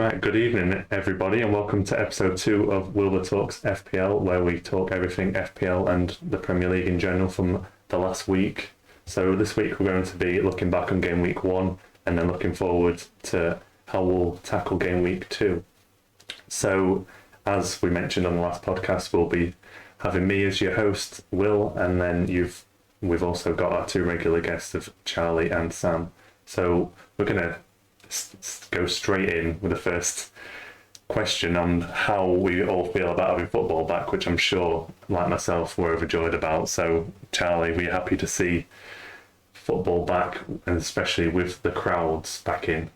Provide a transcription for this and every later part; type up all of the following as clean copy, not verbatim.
Right, good evening, everybody, and welcome to episode 2 of Wilbur Talks FPL, where we talk everything FPL and the Premier League in general from the last week. So this week we're going to be looking back on game week 1 and then looking forward to how we'll tackle game week 2. So, as we mentioned on the last podcast, we'll be having me as your host, Will, and then we've also got our 2 regular guests of Charlie and Sam. So we're going to go straight in with the first question on how we all feel about having football back, which I'm sure, like myself, we're overjoyed about. So, Charlie, we're happy to see football back, and especially with the crowds back in,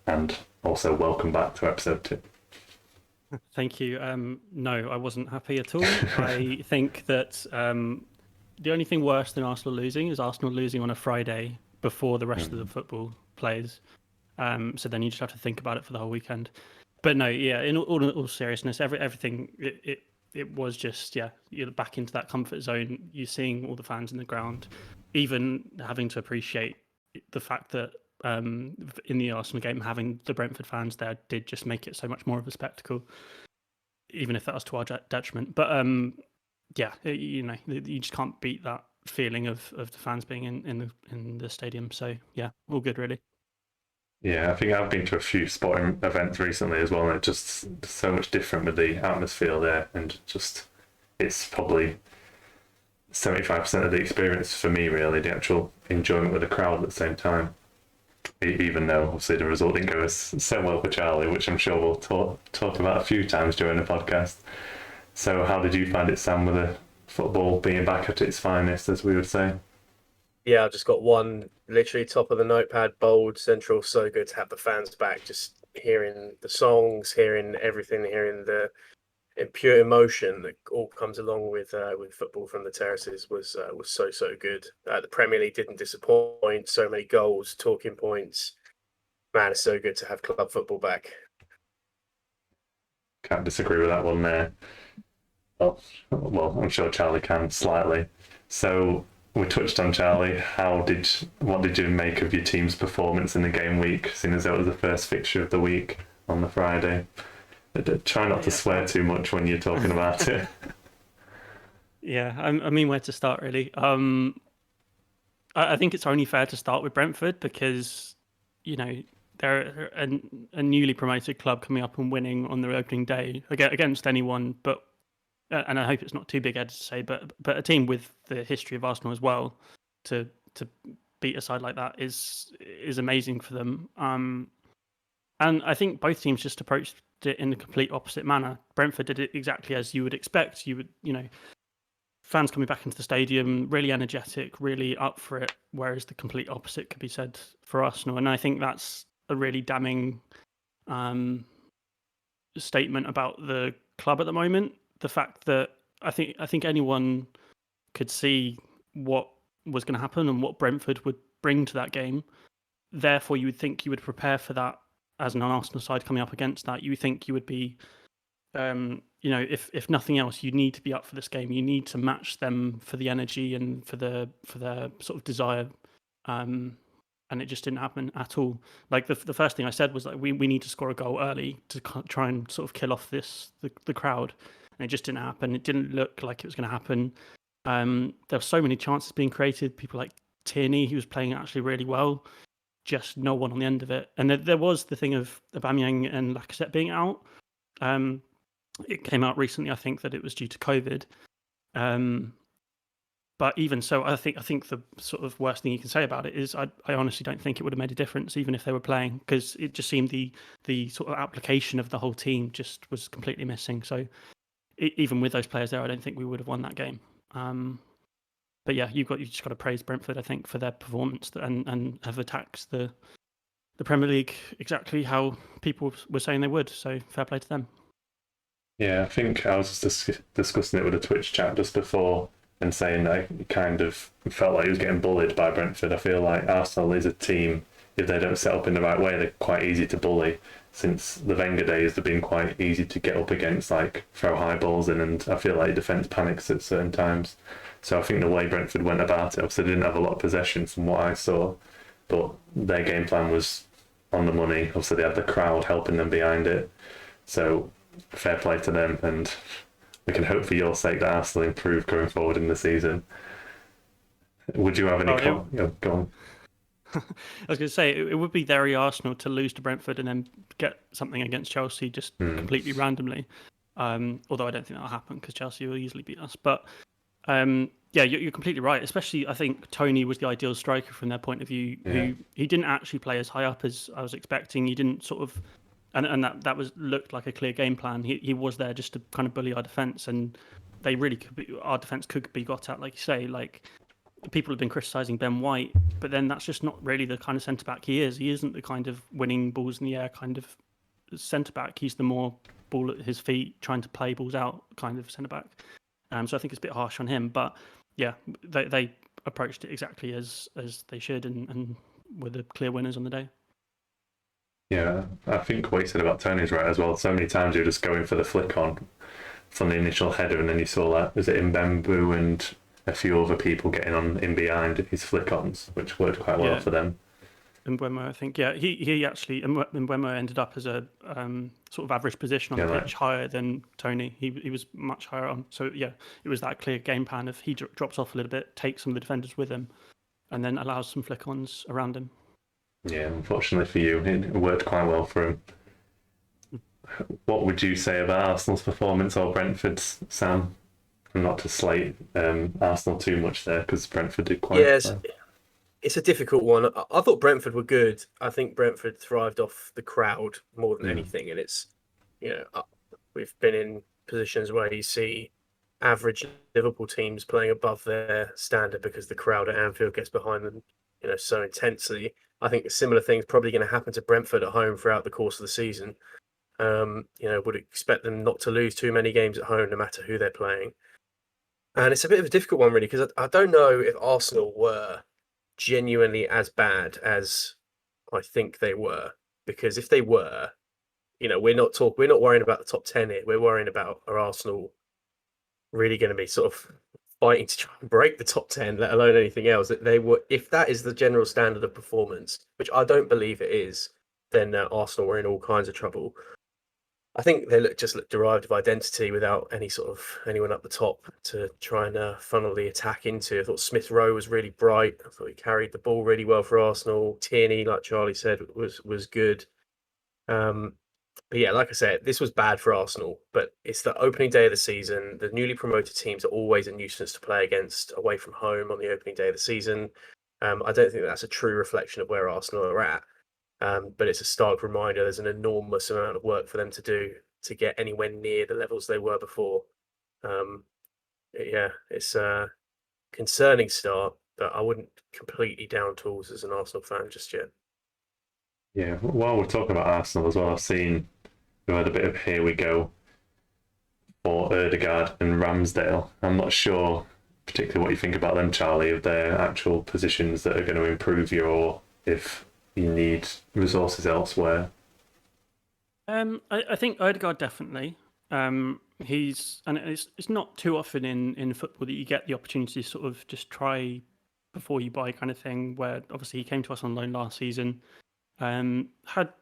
and also welcome back to episode 2. Thank you. No, I wasn't happy at all. I think that the only thing worse than Arsenal losing is Arsenal losing on a Friday before the rest of the football plays. So then you just have to think about it for the whole weekend. But no, yeah, in all seriousness, everything, it was just, yeah, you're back into that comfort zone. You're seeing all the fans in the ground, even having to appreciate the fact that in the Arsenal game, having the Brentford fans there did just make it so much more of a spectacle, even if that was to our detriment. But yeah, you just can't beat that feeling of the fans being in the stadium. So yeah, all good really. Yeah, I think I've been to a few sporting events recently as well, and it's just so much different with the atmosphere there, and just it's probably 75% of the experience for me, really, the actual enjoyment with the crowd at the same time. Even though obviously the result didn't go so well for Charlie, which I'm sure we'll talk about a few times during the podcast. So, how did you find it, Sam, with the football being back at its finest, as we would say? Yeah, I've just got one, literally top of the notepad, bold, central. So good to have the fans back. Just hearing the songs, hearing everything, hearing the pure emotion that all comes along with football from the terraces was so good. The Premier League didn't disappoint. So many goals, talking points. Man, it's so good to have club football back. Can't disagree with that one there. Oh, well, I'm sure Charlie can slightly. So, we touched on Charlie. What did you make of your team's performance in the game week, seeing as it was the first fixture of the week on the Friday? Try not to swear too much when you're talking about it. Yeah, I mean, where to start really? I think it's only fair to start with Brentford because, they're a newly promoted club coming up and winning on their opening day against anyone, but. And I hope it's not too big-headed to say, but a team with the history of Arsenal as well, to beat a side like that is amazing for them. And I think both teams just approached it in the complete opposite manner. Brentford did it exactly as you would expect. Fans coming back into the stadium, really energetic, really up for it, whereas the complete opposite could be said for Arsenal. And I think that's a really damning statement about the club at the moment. The fact that I think anyone could see what was going to happen and what Brentford would bring to that game. Therefore, you would think you would prepare for that as an Arsenal side coming up against that. You would think you would be, if nothing else, you need to be up for this game. You need to match them for the energy and for their sort of desire. And it just didn't happen at all. Like the first thing I said was like we need to score a goal early to try and sort of kill off the crowd. And it just didn't happen. It didn't look like it was going to happen. There were so many chances being created. People like Tierney, he was playing actually really well. Just no one on the end of it. And there was the thing of Aubameyang and Lacazette being out. It came out recently, I think, that it was due to COVID. But even so, I think the sort of worst thing you can say about it is I honestly don't think it would have made a difference even if they were playing, because it just seemed the sort of application of the whole team just was completely missing. So even with those players there, I don't think we would have won that game. But yeah, you just got to praise Brentford, I think, for their performance and have attacked the Premier League exactly how people were saying they would. So fair play to them. Yeah, I think I was just discussing it with a Twitch chat just before and saying that I kind of felt like he was getting bullied by Brentford. I feel like Arsenal is a team, if they don't set up in the right way, they're quite easy to bully. Since the Wenger days, they've been quite easy to get up against, like throw high balls in, and I feel like defence panics at certain times. So I think the way Brentford went about it, obviously they didn't have a lot of possession from what I saw, but their game plan was on the money. Obviously, they had the crowd helping them behind it. So fair play to them, and we can hope for your sake that Arsenal improve going forward in the season. Would you have any go on. I was going to say, it would be very Arsenal to lose to Brentford and then get something against Chelsea just completely randomly. Although I don't think that'll happen because Chelsea will easily beat us. But yeah, you're completely right. Especially, I think Tony was the ideal striker from their point of view. Who he didn't actually play as high up as I was expecting. He didn't sort of, and that looked like a clear game plan. He was there just to kind of bully our defence, and they really could be, our defence could be got at, like you say. Like, people have been criticising Ben White, but then that's just not really the kind of centre back he is. He isn't the kind of winning balls in the air kind of centre back. He's the more ball at his feet, trying to play balls out kind of centre back. So I think it's a bit harsh on him, but yeah, they approached it exactly as they should, and were the clear winners on the day. Yeah, I think what you said about Tony's right as well. So many times you're just going for the flick on from the initial header, and then you saw that, was it Mbembu and a few other people getting on in behind his flick-ons, which worked quite well for them. Mbembu, I think, he actually, Mbembu ended up as a sort of average position on the pitch, higher than Tony. He was much higher on. So yeah, it was that clear game plan of he drops off a little bit, takes some of the defenders with him, and then allows some flick-ons around him. Yeah, unfortunately for you, it worked quite well for him. What would you say about Arsenal's performance or Brentford's, Sam? Not to slate Arsenal too much there, because Brentford did quite well. It's a difficult one. I thought Brentford were good. I think Brentford thrived off the crowd more than anything. And it's, we've been in positions where you see average Liverpool teams playing above their standard because the crowd at Anfield gets behind them, so intensely. I think a similar thing's probably going to happen to Brentford at home throughout the course of the season. Would expect them not to lose too many games at home, no matter who they're playing. And it's a bit of a difficult one, really, because I don't know if Arsenal were genuinely as bad as I think they were. Because if they were, we're not worrying about the top 10 here. We're worrying about, are Arsenal really going to be sort of fighting to try and break the top 10, let alone anything else? That they were, if that is the general standard of performance, which I don't believe it is, then Arsenal were in all kinds of trouble. I think they look derived of identity without any sort of anyone up the top to try and funnel the attack into. I thought Smith Rowe was really bright. I thought he carried the ball really well for Arsenal. Tierney, like Charlie said, was good. But yeah, like I said, this was bad for Arsenal. But it's the opening day of the season. The newly promoted teams are always a nuisance to play against away from home on the opening day of the season. I don't think that's a true reflection of where Arsenal are at. But it's a stark reminder there's an enormous amount of work for them to do to get anywhere near the levels they were before. It's a concerning start, but I wouldn't completely down tools as an Arsenal fan just yet. Yeah, while we're talking about Arsenal as well, I've seen we've had a bit of here we go for Erdegaard and Ramsdale. I'm not sure particularly what you think about them, Charlie, of their actual positions that are going to improve you, or if you need resources elsewhere. I think Erdegaard definitely. It's not too often in football that you get the opportunity to sort of just try before you buy kind of thing. Where obviously he came to us on loan last season, showed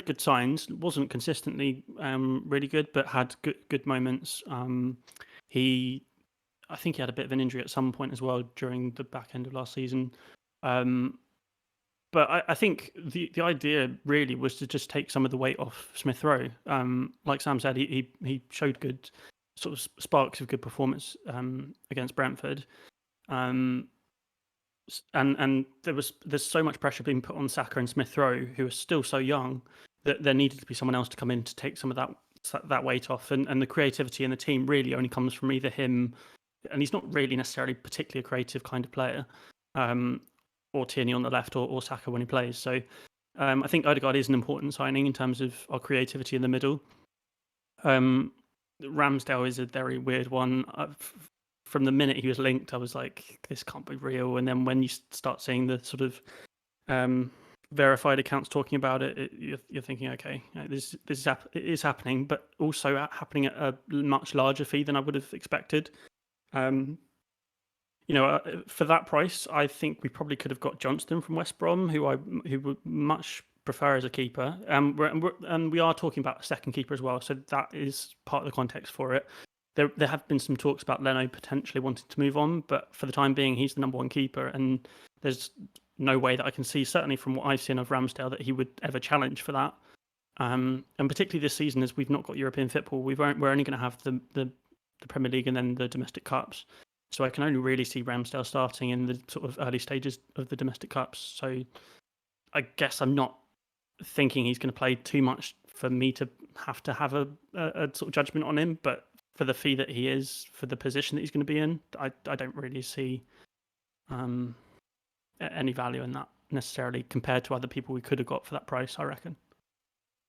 good signs. Wasn't consistently really good, but had good moments. I think he had a bit of an injury at some point as well during the back end of last season. But I think the idea really was to just take some of the weight off Smith Rowe. Like Sam said, he showed good sort of sparks of good performance against Brentford. And there's so much pressure being put on Saka and Smith Rowe, who are still so young, that there needed to be someone else to come in to take some of that weight off. And the creativity in the team really only comes from either him, and he's not really necessarily particularly a creative kind of player, or Tierney on the left, or Saka when he plays. So I think Erdegaard is an important signing in terms of our creativity in the middle. Ramsdale is a very weird one. From the minute he was linked, I was like, this can't be real. And then when you start seeing the sort of verified accounts talking about it, you're thinking, okay, this is happening, but also happening at a much larger fee than I would have expected. For that price, I think we probably could have got Johnston from West Brom, who would much prefer as a keeper. And we are talking about a second keeper as well, so that is part of the context for it. There have been some talks about Leno potentially wanting to move on, but for the time being, he's the number one keeper, and there's no way that I can see, certainly from what I've seen of Ramsdale, that he would ever challenge for that. And particularly this season, as we've not got European football, we're only going to have the Premier League and then the domestic cups. So I can only really see Ramsdale starting in the sort of early stages of the domestic cups. So I guess I'm not thinking he's going to play too much for me to have a sort of judgment on him. But for the fee that he is, for the position that he's going to be in, I don't really see any value in that necessarily compared to other people we could have got for that price, I reckon.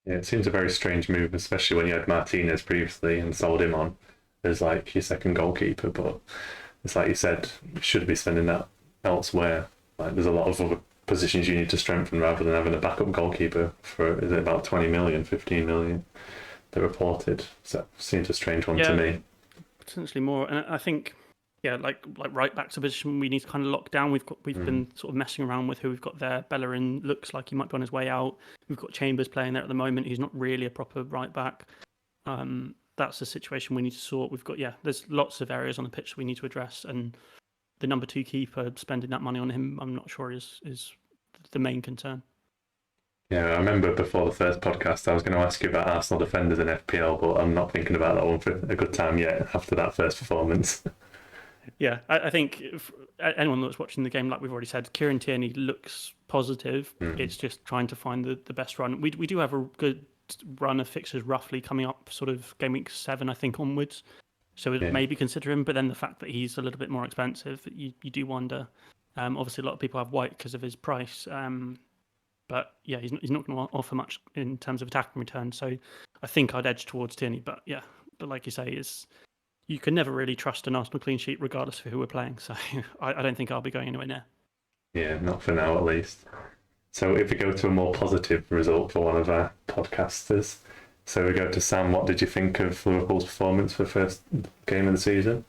Yeah, it seems a very strange move, especially when you had Martinez previously and sold him on as like your second goalkeeper. But it's like you said, you should be spending that elsewhere. Like there's a lot of other positions you need to strengthen rather than having a backup goalkeeper for, is it about 20 million, 15 million they reported. So it seems a strange one to me. Potentially more. And I think, like right back's a position we need to kind of lock down. We've been sort of messing around with who we've got there. Bellerin looks like he might be on his way out. We've got Chambers playing there at the moment. He's not really a proper right back. That's a situation we need to sort. We've got there's lots of areas on the pitch we need to address, and the number two keeper, spending that money on him, I'm not sure is the main concern. Yeah, I remember before the first podcast I was going to ask you about Arsenal defenders in FPL, but I'm not thinking about that one for a good time yet after that first performance. Yeah, I think if anyone that's watching the game, like we've already said, Kieran Tierney looks positive. It's just trying to find the best run. We do have a good run of fixtures roughly coming up, sort of game week 7, I think, onwards. So we'd maybe consider him, but then the fact that he's a little bit more expensive, you do wonder. Obviously, a lot of people have White because of his price. But yeah, he's not going to offer much in terms of attacking return. So I think I'd edge towards Tierney. But like you say, you can never really trust an Arsenal clean sheet regardless of who we're playing. So I don't think I'll be going anywhere near. Yeah, not for now at least. So if we go to a more positive result for one of our podcasters, so we go to Sam. What did you think of Liverpool's performance for the first game of the season?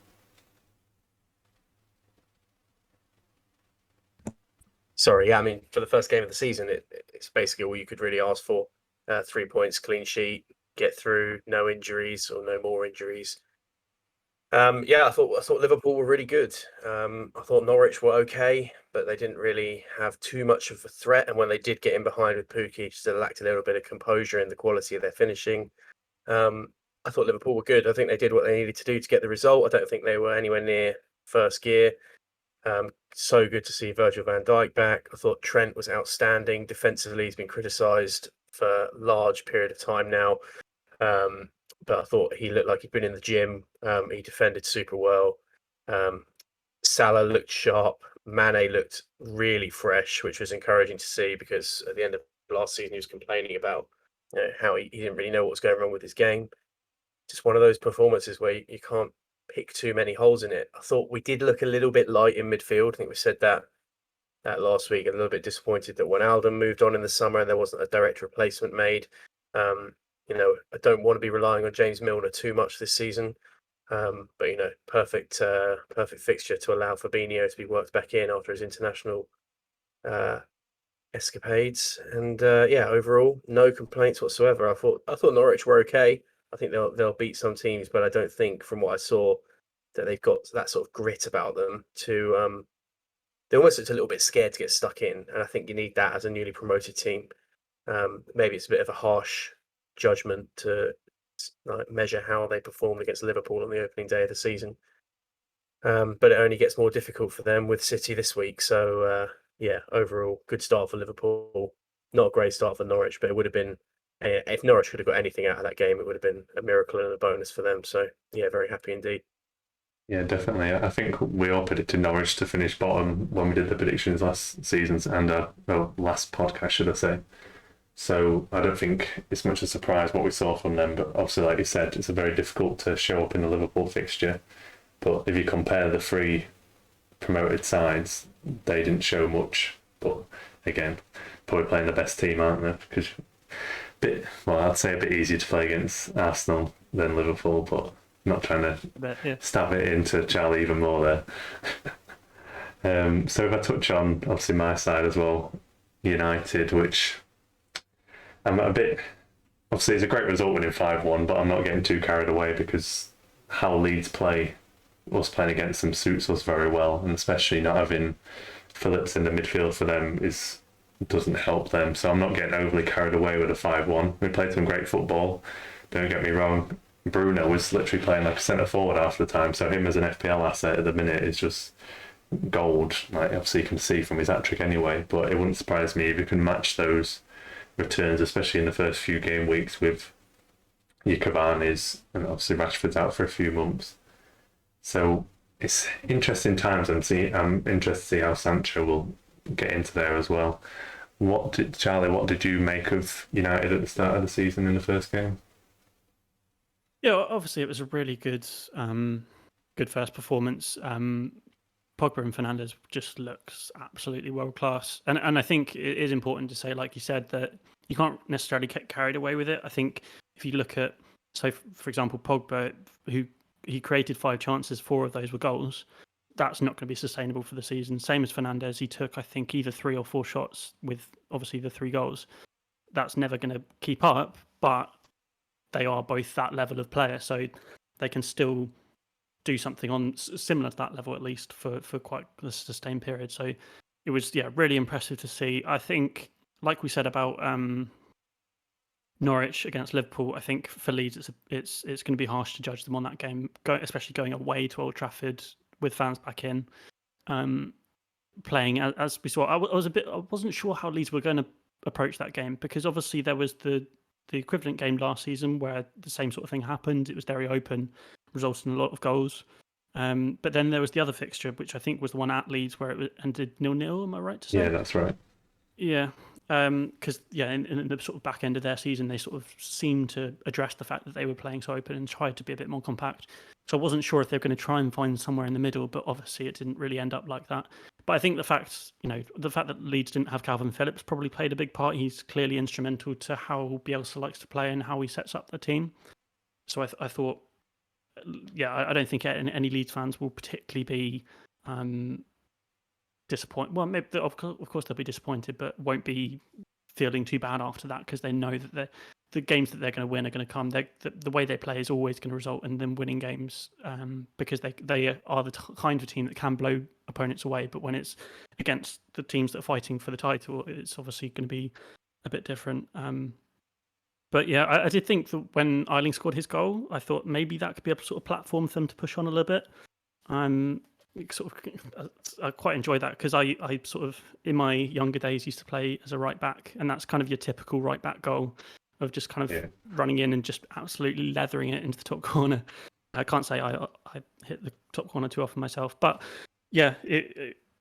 Sorry, I mean, for the first game of the season, it's basically all you could really ask for. 3 points, clean sheet, get through, no injuries or no more injuries. I thought Liverpool were really good. I thought Norwich were okay, but they didn't really have too much of a threat. And when they did get in behind with Pukki, still lacked a little bit of composure in the quality of their finishing. I thought Liverpool were good. I think they did what they needed to do to get the result. I don't think they were anywhere near first gear. So good to see Virgil van Dijk back. I thought Trent was outstanding. Defensively, he's been criticised for a large period of time now. But I thought he looked like he'd been in the gym. He defended super well. Salah looked sharp. Mane looked really fresh, which was encouraging to see because at the end of last season, he was complaining about how he didn't really know what was going wrong with his game. Just one of those performances where you can't pick too many holes in it. I thought we did look a little bit light in midfield. I think we said that last week. A little bit disappointed that Wijnaldum moved on in the summer and there wasn't a direct replacement made. I don't want to be relying on James Milner too much this season. But perfect fixture to allow Fabinho to be worked back in after his international escapades. And overall, no complaints whatsoever. I thought Norwich were okay. I think they'll beat some teams, but I don't think, from what I saw, that they've got that sort of grit about them to. They're almost a little bit scared to get stuck in, and I think you need that as a newly promoted team. Maybe it's a bit of a harsh judgment to measure how they performed against Liverpool on the opening day of the season, but it only gets more difficult for them with City this week. So overall, good start for Liverpool. Not a great start for Norwich, but it would have been. If Norwich could have got anything out of that game, it would have been a miracle and a bonus for them. So, very happy indeed. Yeah, definitely. I think we all predicted Norwich to finish bottom when we did the predictions last season and last podcast, should I say. So I don't think it's much a surprise what we saw from them. But obviously, like you said, it's very difficult to show up in the Liverpool fixture. But if you compare the 3 promoted sides, they didn't show much. But again, probably playing the best team, aren't they? Because I'd say a bit easier to play against Arsenal than Liverpool, but not trying to stab it into Charlie even more there. So if I touch on, obviously, my side as well, United, which I'm a bit. Obviously, it's a great result winning 5-1, but I'm not getting too carried away because how Leeds play, us playing against them suits us very well, and especially not having Phillips in the midfield for them doesn't help them. So I'm not getting overly carried away with a 5-1. We played some great football. Don't get me wrong. Bruno was literally playing like a centre forward half the time, so him as an FPL asset at the minute is just gold. Like obviously you can see from his hat-trick anyway, but it wouldn't surprise me if you can match those returns, especially in the first few game weeks with your Cavani's, and obviously Rashford's out for a few months. So it's interesting times. I'm interested to see how Sancho will get into there as well. What did you make of United at the start of the season in the first game? Yeah, obviously it was a really good first performance. Pogba and Fernandes just looks absolutely world class, and I think it is important to say, like you said, that you can't necessarily get carried away with it. I think if you look at, so for example, Pogba, who he created 5 chances, 4 of those were goals. That's not going to be sustainable for the season. Same as Fernandes, he took I think either 3 or 4 shots with obviously the 3 goals. That's never going to keep up, but they are both that level of player, so they can still do something on similar to that level at least for quite a sustained period. So it was really impressive to see. I think, like we said about Norwich against Liverpool, I think for Leeds it's going to be harsh to judge them on that game, especially going away to Old Trafford with fans back in, playing as we saw. I wasn't sure how Leeds were going to approach that game, because obviously there was the equivalent game last season where the same sort of thing happened. It was very open, resulted in a lot of goals. But then there was the other fixture, which I think was the one at Leeds where it ended 0-0. Am I right to say? Yeah, that's right. Yeah, because in the sort of back end of their season, they sort of seemed to address the fact that they were playing so open and tried to be a bit more compact. So I wasn't sure if they were going to try and find somewhere in the middle, but obviously it didn't really end up like that. But I think the fact that Leeds didn't have Calvin Phillips probably played a big part. He's clearly instrumental to how Bielsa likes to play and how he sets up the team. So I thought, I don't think any Leeds fans will particularly be disappointed. Well, maybe of course they'll be disappointed, but won't be feeling too bad after that, because they know that the games that they're going to win are going to come. The way they play is always going to result in them winning games, because they are the kind of team that can blow opponents away. But when it's against the teams that are fighting for the title, it's obviously going to be a bit different. But yeah, I did think that when Eiling scored his goal, I thought maybe that could be a sort of platform for them to push on a little bit. I quite enjoy that, because I sort of in my younger days used to play as a right back, and that's kind of your typical right back goal of just kind of running in and just absolutely leathering it into the top corner. I can't say I hit the top corner too often myself, but yeah,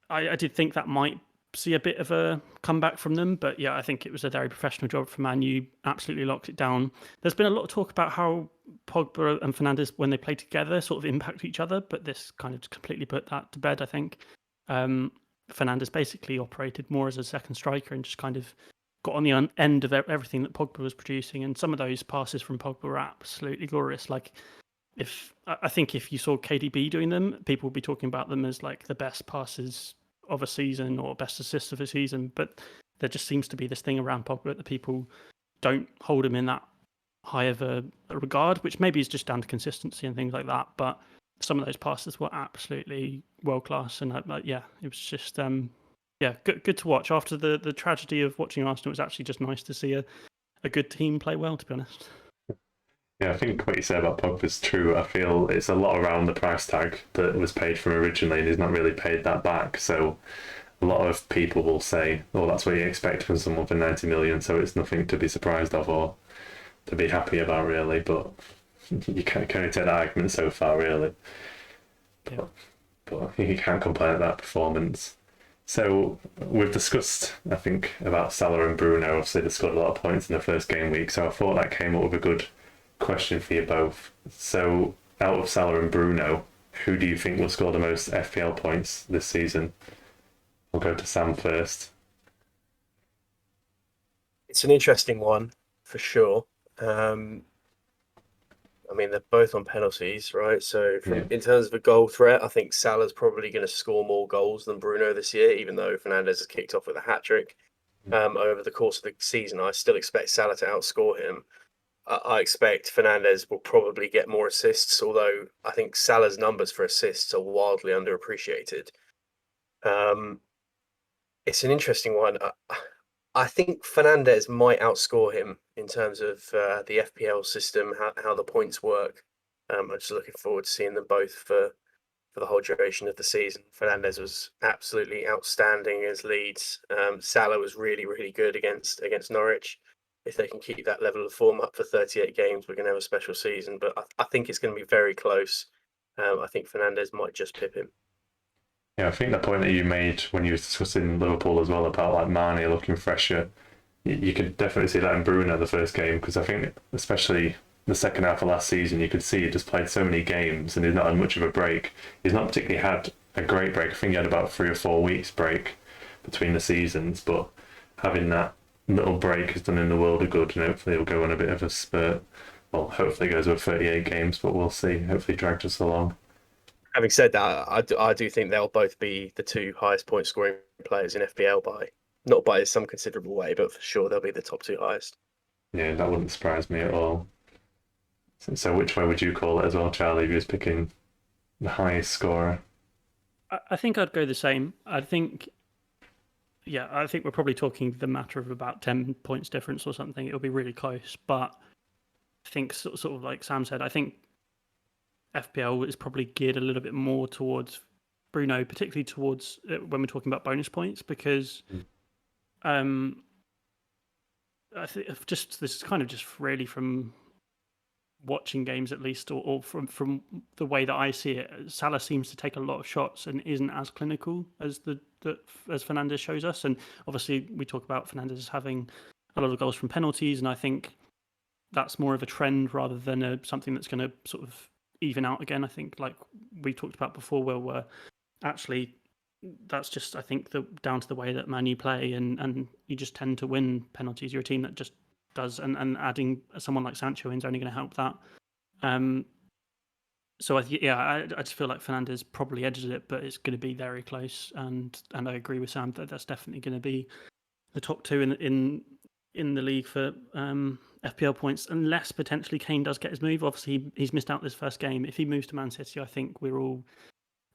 I did think that might see a bit of a comeback from them. But yeah, I think it was a very professional job from Man U. Absolutely locked it down. There's been a lot of talk about how Pogba and Fernandes, when they play together, sort of impact each other, but this kind of completely put that to bed, I think. Fernandes basically operated more as a second striker and just kind of got on the end of everything that Pogba was producing, and some of those passes from Pogba were absolutely glorious. Like, I think if you saw KDB doing them, people would be talking about them as like the best passes of a season or best assists of a season, but there just seems to be this thing around Pogba that people don't hold him in that high of a regard, which maybe is just down to consistency and things like that. But some of those passes were absolutely world class, and it was just good to watch. After the tragedy of watching Arsenal, it was actually just nice to see a good team play well, to be honest. Yeah, I think what you said about Pogba is true. I feel it's a lot around the price tag that was paid for him originally, and he's not really paid that back. So a lot of people will say, "Oh, that's what you expect from someone for 90 million." So it's nothing to be surprised of or to be happy about, really. But you can't only take that argument so far, really. Yeah. But you can't complain at that performance. So we've discussed, I think, about Salah and Bruno. Obviously, they scored a lot of points in the first game week, so I thought that came up with a good question for you both. So, out of Salah and Bruno, who do you think will score the most FPL points this season? We'll go to Sam first. It's an interesting one, for sure. I mean, they're both on penalties, right? So in terms of a goal threat, I think Salah's probably going to score more goals than Bruno this year, even though Fernandes has kicked off with a hat-trick. over the course of the season. I still expect Salah to outscore him. I expect Fernandes will probably get more assists, although I think Salah's numbers for assists are wildly underappreciated. It's an interesting one. I think Fernandes might outscore him in terms of the FPL system, how the points work. I'm just looking forward to seeing them both for the whole duration of the season. Fernandes was absolutely outstanding against Leeds. Salah was really, really good against Norwich. If they can keep that level of form up for 38 games, we're going to have a special season. But I think it's going to be very close. I think Fernandes might just pip him. Yeah, I think the point that you made when you were discussing Liverpool as well about like Mane looking fresher, you could definitely see that in Bruyne the first game, because I think especially the second half of last season, you could see he just played so many games and he's not had much of a break. He's not particularly had a great break. I think he had about 3 or 4 weeks break between the seasons, but having that little break has done him the world of good, and hopefully he'll go on a bit of a spurt. Well, hopefully he goes with 38 games, but we'll see. Hopefully he drags us along. Having said that, I do think they'll both be the 2 highest point scoring players in FPL not by some considerable way, but for sure they'll be the top 2 highest. Yeah, that wouldn't surprise me at all. So which way would you call it as well, Charlie, if you was picking the highest scorer? I think I'd go the same. I think we're probably talking the matter of about 10 points difference or something. It'll be really close, but I think sort of like Sam said, I think FPL is probably geared a little bit more towards Bruno, particularly towards when we're talking about bonus points, because I think this is kind of just really from watching games at least, or from the way that I see it. Salah seems to take a lot of shots and isn't as clinical as as Fernandes shows us. And obviously we talk about Fernandes having a lot of goals from penalties, and I think that's more of a trend rather than something that's going to sort of even out again. I think, like we talked about before, where we're actually, that's just, I think, down to the way that Man U play, and you just tend to win penalties. You're a team that just does, and adding someone like Sancho in is only going to help that. So I just feel like Fernandes probably edges it, but it's going to be very close. And I agree with Sam that that's definitely going to be the top 2 in the league for FPL points, unless potentially Kane does get his move. Obviously, he's missed out this first game. If he moves to Man City, I think we're all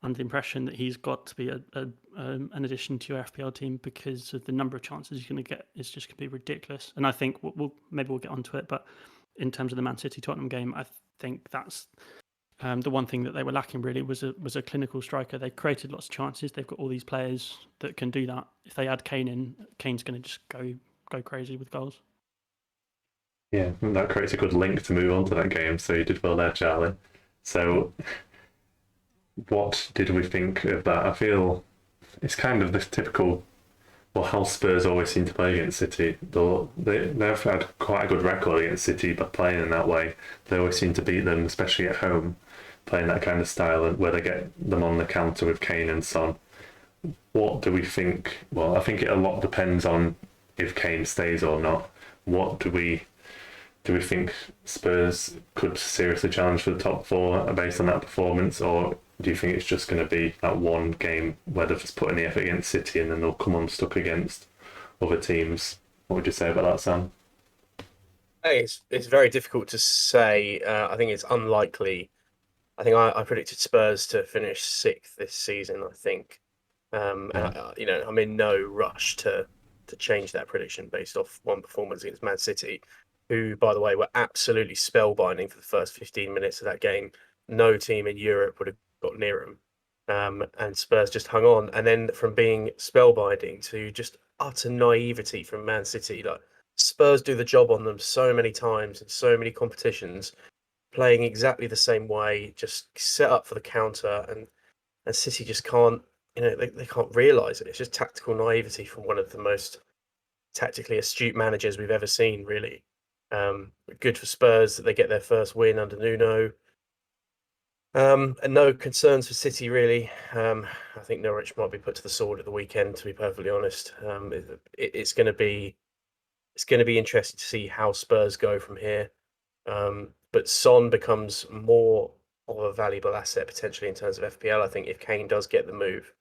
under the impression that he's got to be an addition to your FPL team, because of the number of chances he's going to get. It's just going to be ridiculous. And I think maybe we'll get onto it, but in terms of the Man City Tottenham game, I think that's the one thing that they were lacking really was a clinical striker. They created lots of chances. They've got all these players that can do that. If they add Kane in, Kane's going to just go crazy with goals. Yeah, that creates a good link to move on to that game. So you did well there, Charlie. So what did we think of that? I feel it's kind of this typical, how Spurs always seem to play against City. They've had quite a good record against City, but playing in that way, they always seem to beat them, especially at home, playing that kind of style where they get them on the counter with Kane and Son. What do we think? Well, I think a lot depends on if Kane stays or not. What do we think Spurs could seriously challenge for the top 4 based on that performance, or do you think it's just going to be that one game where they've just put in the effort against City and then they'll come unstuck against other teams? What would you say about that, Sam? It's very difficult to say. I think it's unlikely. I think I predicted Spurs to finish 6th this season, I think. I'm in no rush to change that prediction based off one performance against Man City, who, by the way, were absolutely spellbinding for the first 15 minutes of that game. No team in Europe would have got near them. And Spurs just hung on. And then from being spellbinding to just utter naivety from Man City, like Spurs do the job on them so many times in so many competitions, playing exactly the same way, just set up for the counter, and City just can't, they can't realise it. It's just tactical naivety from one of the most tactically astute managers we've ever seen, really. Good for Spurs that they get their first win under Nuno. And no concerns for City, really. I think Norwich might be put to the sword at the weekend, to be perfectly honest. It's going to be interesting to see how Spurs go from here. But Son becomes more of a valuable asset potentially in terms of FPL. I think if Kane does get the move,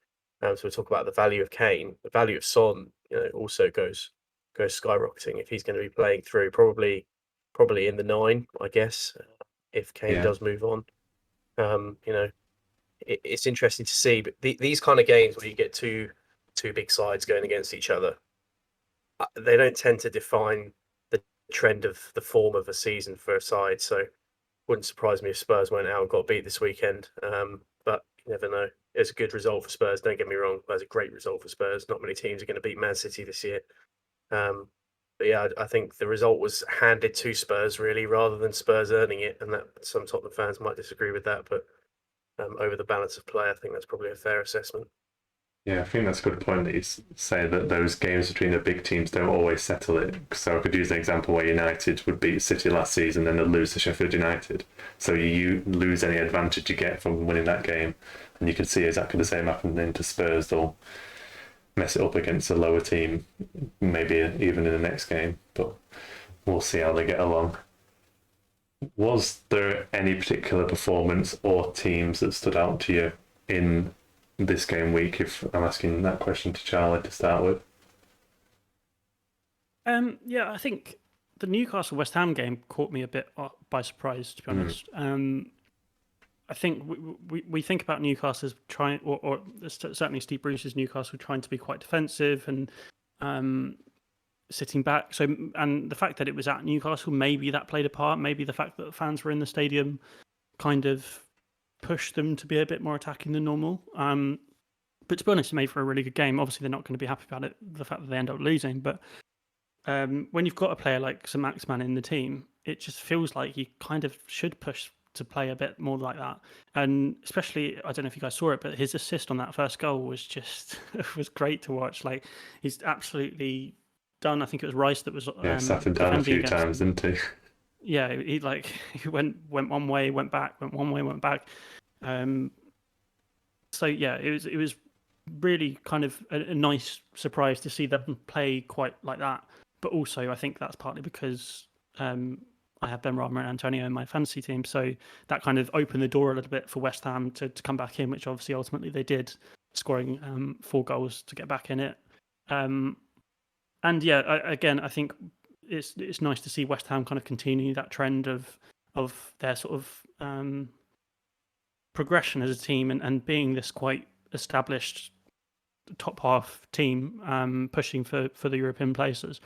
so we'll talk about the value of Kane. The value of Son, also goes goes skyrocketing if he's going to be playing through. Probably in the 9, I guess, if Kane does move on. It's interesting to see, but these kind of games where you get two big sides going against each other, they don't tend to define the trend of the form of a season for a side. So wouldn't surprise me if Spurs went out and got beat this weekend. But you never know. It's a good result for Spurs, don't get me wrong. It's a great result for Spurs. Not many teams are going to beat Man City this year. But yeah, I think the result was handed to Spurs really, rather than Spurs earning it. And that some Tottenham fans might disagree with that, but over the balance of play, I think that's probably a fair assessment. Yeah, I think that's a good point that you say that those games between the big teams don't always settle it. So I could use an example where United would beat City last season and then they'd lose to Sheffield United. So you lose any advantage you get from winning that game. And you can see exactly the same happening to Spurs. They'll mess it up against a lower team, maybe even in the next game. But we'll see how they get along. Was there any particular performance or teams that stood out to you in this game week, if I'm asking that question to Charlie to start with? Yeah, I think the Newcastle West Ham game caught me a bit by surprise, to be honest. I think we think about Newcastle as trying, or certainly Steve Bruce's Newcastle trying to be quite defensive and sitting back. So, and the fact that it was at Newcastle, maybe that played a part. Maybe the fact that the fans were in the stadium kind of pushed them to be a bit more attacking than normal. But to be honest, it made for a really good game. Obviously, they're not going to be happy about it, the fact that they end up losing. But when you've got a player like St. Maximin in the team, it just feels like you kind of should push to play a bit more like that. And especially, I don't know if you guys saw it, but his assist on that first goal was just was great to watch. Like, he's absolutely done. I think it was Rice that was sat him down a few times, didn't he? Yeah, he went one way, went back, went one way, went back. So yeah, it was really kind of a nice surprise to see them play quite like that. But also, I think that's partly because I have Benrahma and Antonio in my fantasy team, so that kind of opened the door a little bit for West Ham to come back in, which obviously ultimately they did, scoring 4 goals to get back in it. And yeah, I think it's nice to see West Ham kind of continue that trend of their sort of progression as a team and being this quite established top half team, pushing for the European places.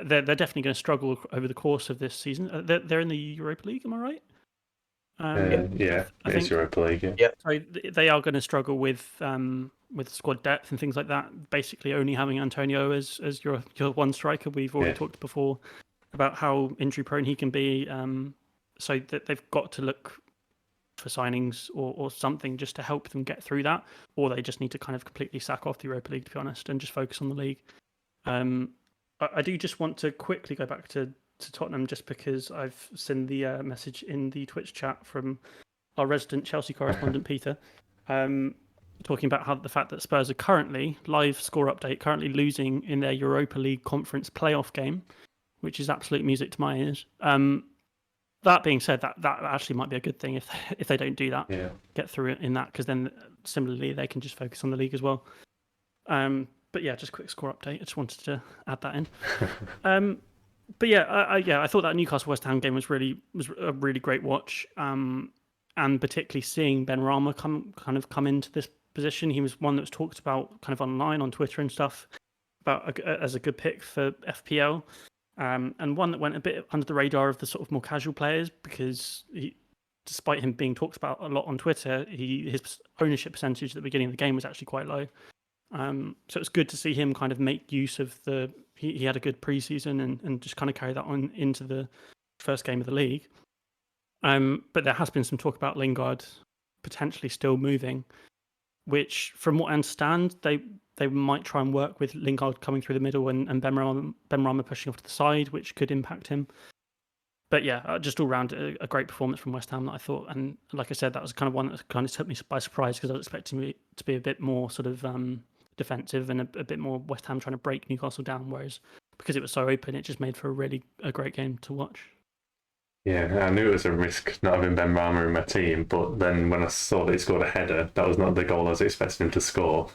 They're definitely going to struggle over the course of this season. They're in the Europa League, am I right? Yeah, I think Europa League. Yeah. So they are going to struggle with squad depth and things like that. Basically, only having Antonio as your one striker. We've already talked before about how injury prone he can be. So that they've got to look for signings or something just to help them get through that, or they just need to kind of completely sack off the Europa League, to be honest, and just focus on the league. I do just want to quickly go back to Tottenham, just because I've seen the message in the Twitch chat from our resident Chelsea correspondent Peter, talking about how the fact that Spurs are currently, live score update, currently losing in their Europa League conference playoff game, which is absolute music to my ears. That being said, that actually might be a good thing if they don't do that, get through it in that, because then similarly they can just focus on the league as well. But yeah, just a quick score update. I just wanted to add that in. But yeah, I thought that Newcastle West Ham game was a really great watch, and particularly seeing Benrahma come into this position. He was one that was talked about kind of online on Twitter and stuff about as a good pick for FPL. And one that went a bit under the radar of the sort of more casual players, because despite him being talked about a lot on Twitter, his ownership percentage at the beginning of the game was actually quite low. So it's good to see him kind of make use of he had a good preseason and just kind of carry that on into the first game of the league. But there has been some talk about Lingard potentially still moving, which from what I understand, they might try and work with Lingard coming through the middle and Benrahma pushing off to the side, which could impact him. But yeah, just all round a great performance from West Ham that I thought. And like I said, that was kind of one that kind of took me by surprise, because I was expecting it to be a bit more sort of defensive and a bit more West Ham trying to break Newcastle down. Whereas because it was so open, it just made for a great game to watch. Yeah, I knew it was a risk not having Ben Rama in my team, but then when I saw that he scored a header, that was not the goal I was expecting him to score.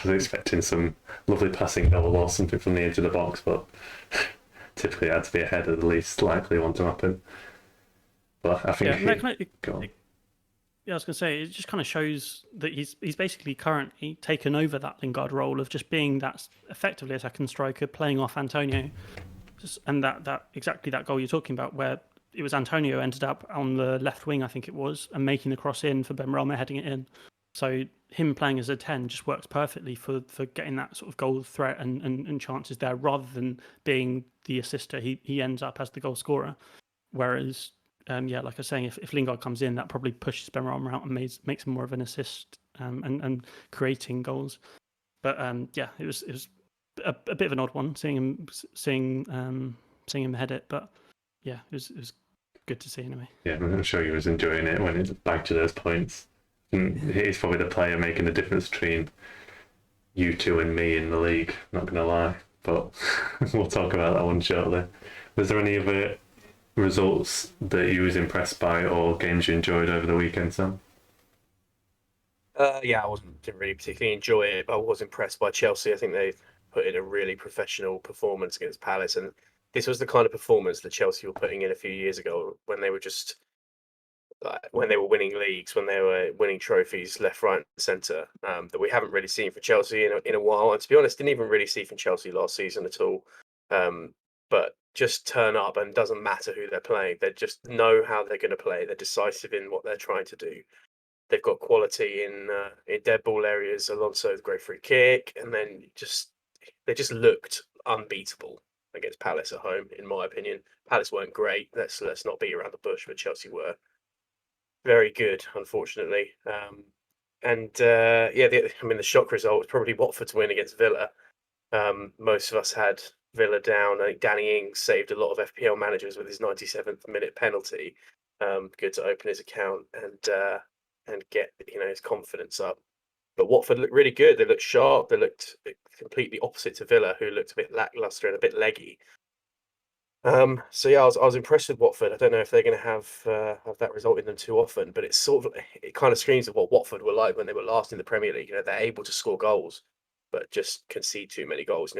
I was expecting some lovely passing goal or something from the edge of the box, but typically it had to be a header, the least likely one to happen. But I think go on. Yeah, I was going to say, it just kind of shows that he's basically currently taken over that Lingard role of just being that effectively a second striker, playing off Antonio. And that exactly that goal you're talking about, where it was Antonio ended up on the left wing, I think it was, and making the cross in for Benrahma heading it in. So him playing as a 10 just works perfectly for getting that sort of goal threat and chances there, rather than being the assister. He ends up as the goal scorer. Whereas, like I was saying, if Lingard comes in, that probably pushes Benrahma out and makes him more of an assist and creating goals. But it was a bit of an odd one seeing him head it, but yeah, it was good to see anyway. Yeah, I'm sure he was enjoying it when it back to those points. And he's probably the player making the difference between you two and me in the league, not going to lie. But we'll talk about that one shortly. Was there any other results that you was impressed by or games you enjoyed over the weekend, Sam? I didn't really particularly enjoy it, but I was impressed by Chelsea. I think they put in a really professional performance against Palace, and this was the kind of performance that Chelsea were putting in a few years ago when they were just when they were winning leagues, when they were winning trophies left, right, and centre. That we haven't really seen from Chelsea in a while, and to be honest, didn't even really see from Chelsea last season at all. But just turn up, and doesn't matter who they're playing. They just know how they're going to play. They're decisive in what they're trying to do. They've got quality in dead ball areas. Alonso with great free kick, and then they just looked unbeatable against Palace at home, in my opinion. Palace weren't great. Let's not beat around the bush, but Chelsea were very good, unfortunately. The shock result was probably Watford's win against Villa. Most of us had Villa down. I think Danny Ings saved a lot of FPL managers with his 97th minute penalty. Good to open his account and get his confidence up. But Watford looked really good. They looked sharp. They looked completely opposite to Villa, who looked a bit lackluster and a bit leggy. I was impressed with Watford. I don't know if they're going to have that result in them too often, but it kind of screams of what Watford were like when they were last in the Premier League. They're able to score goals, but just concede too many goals.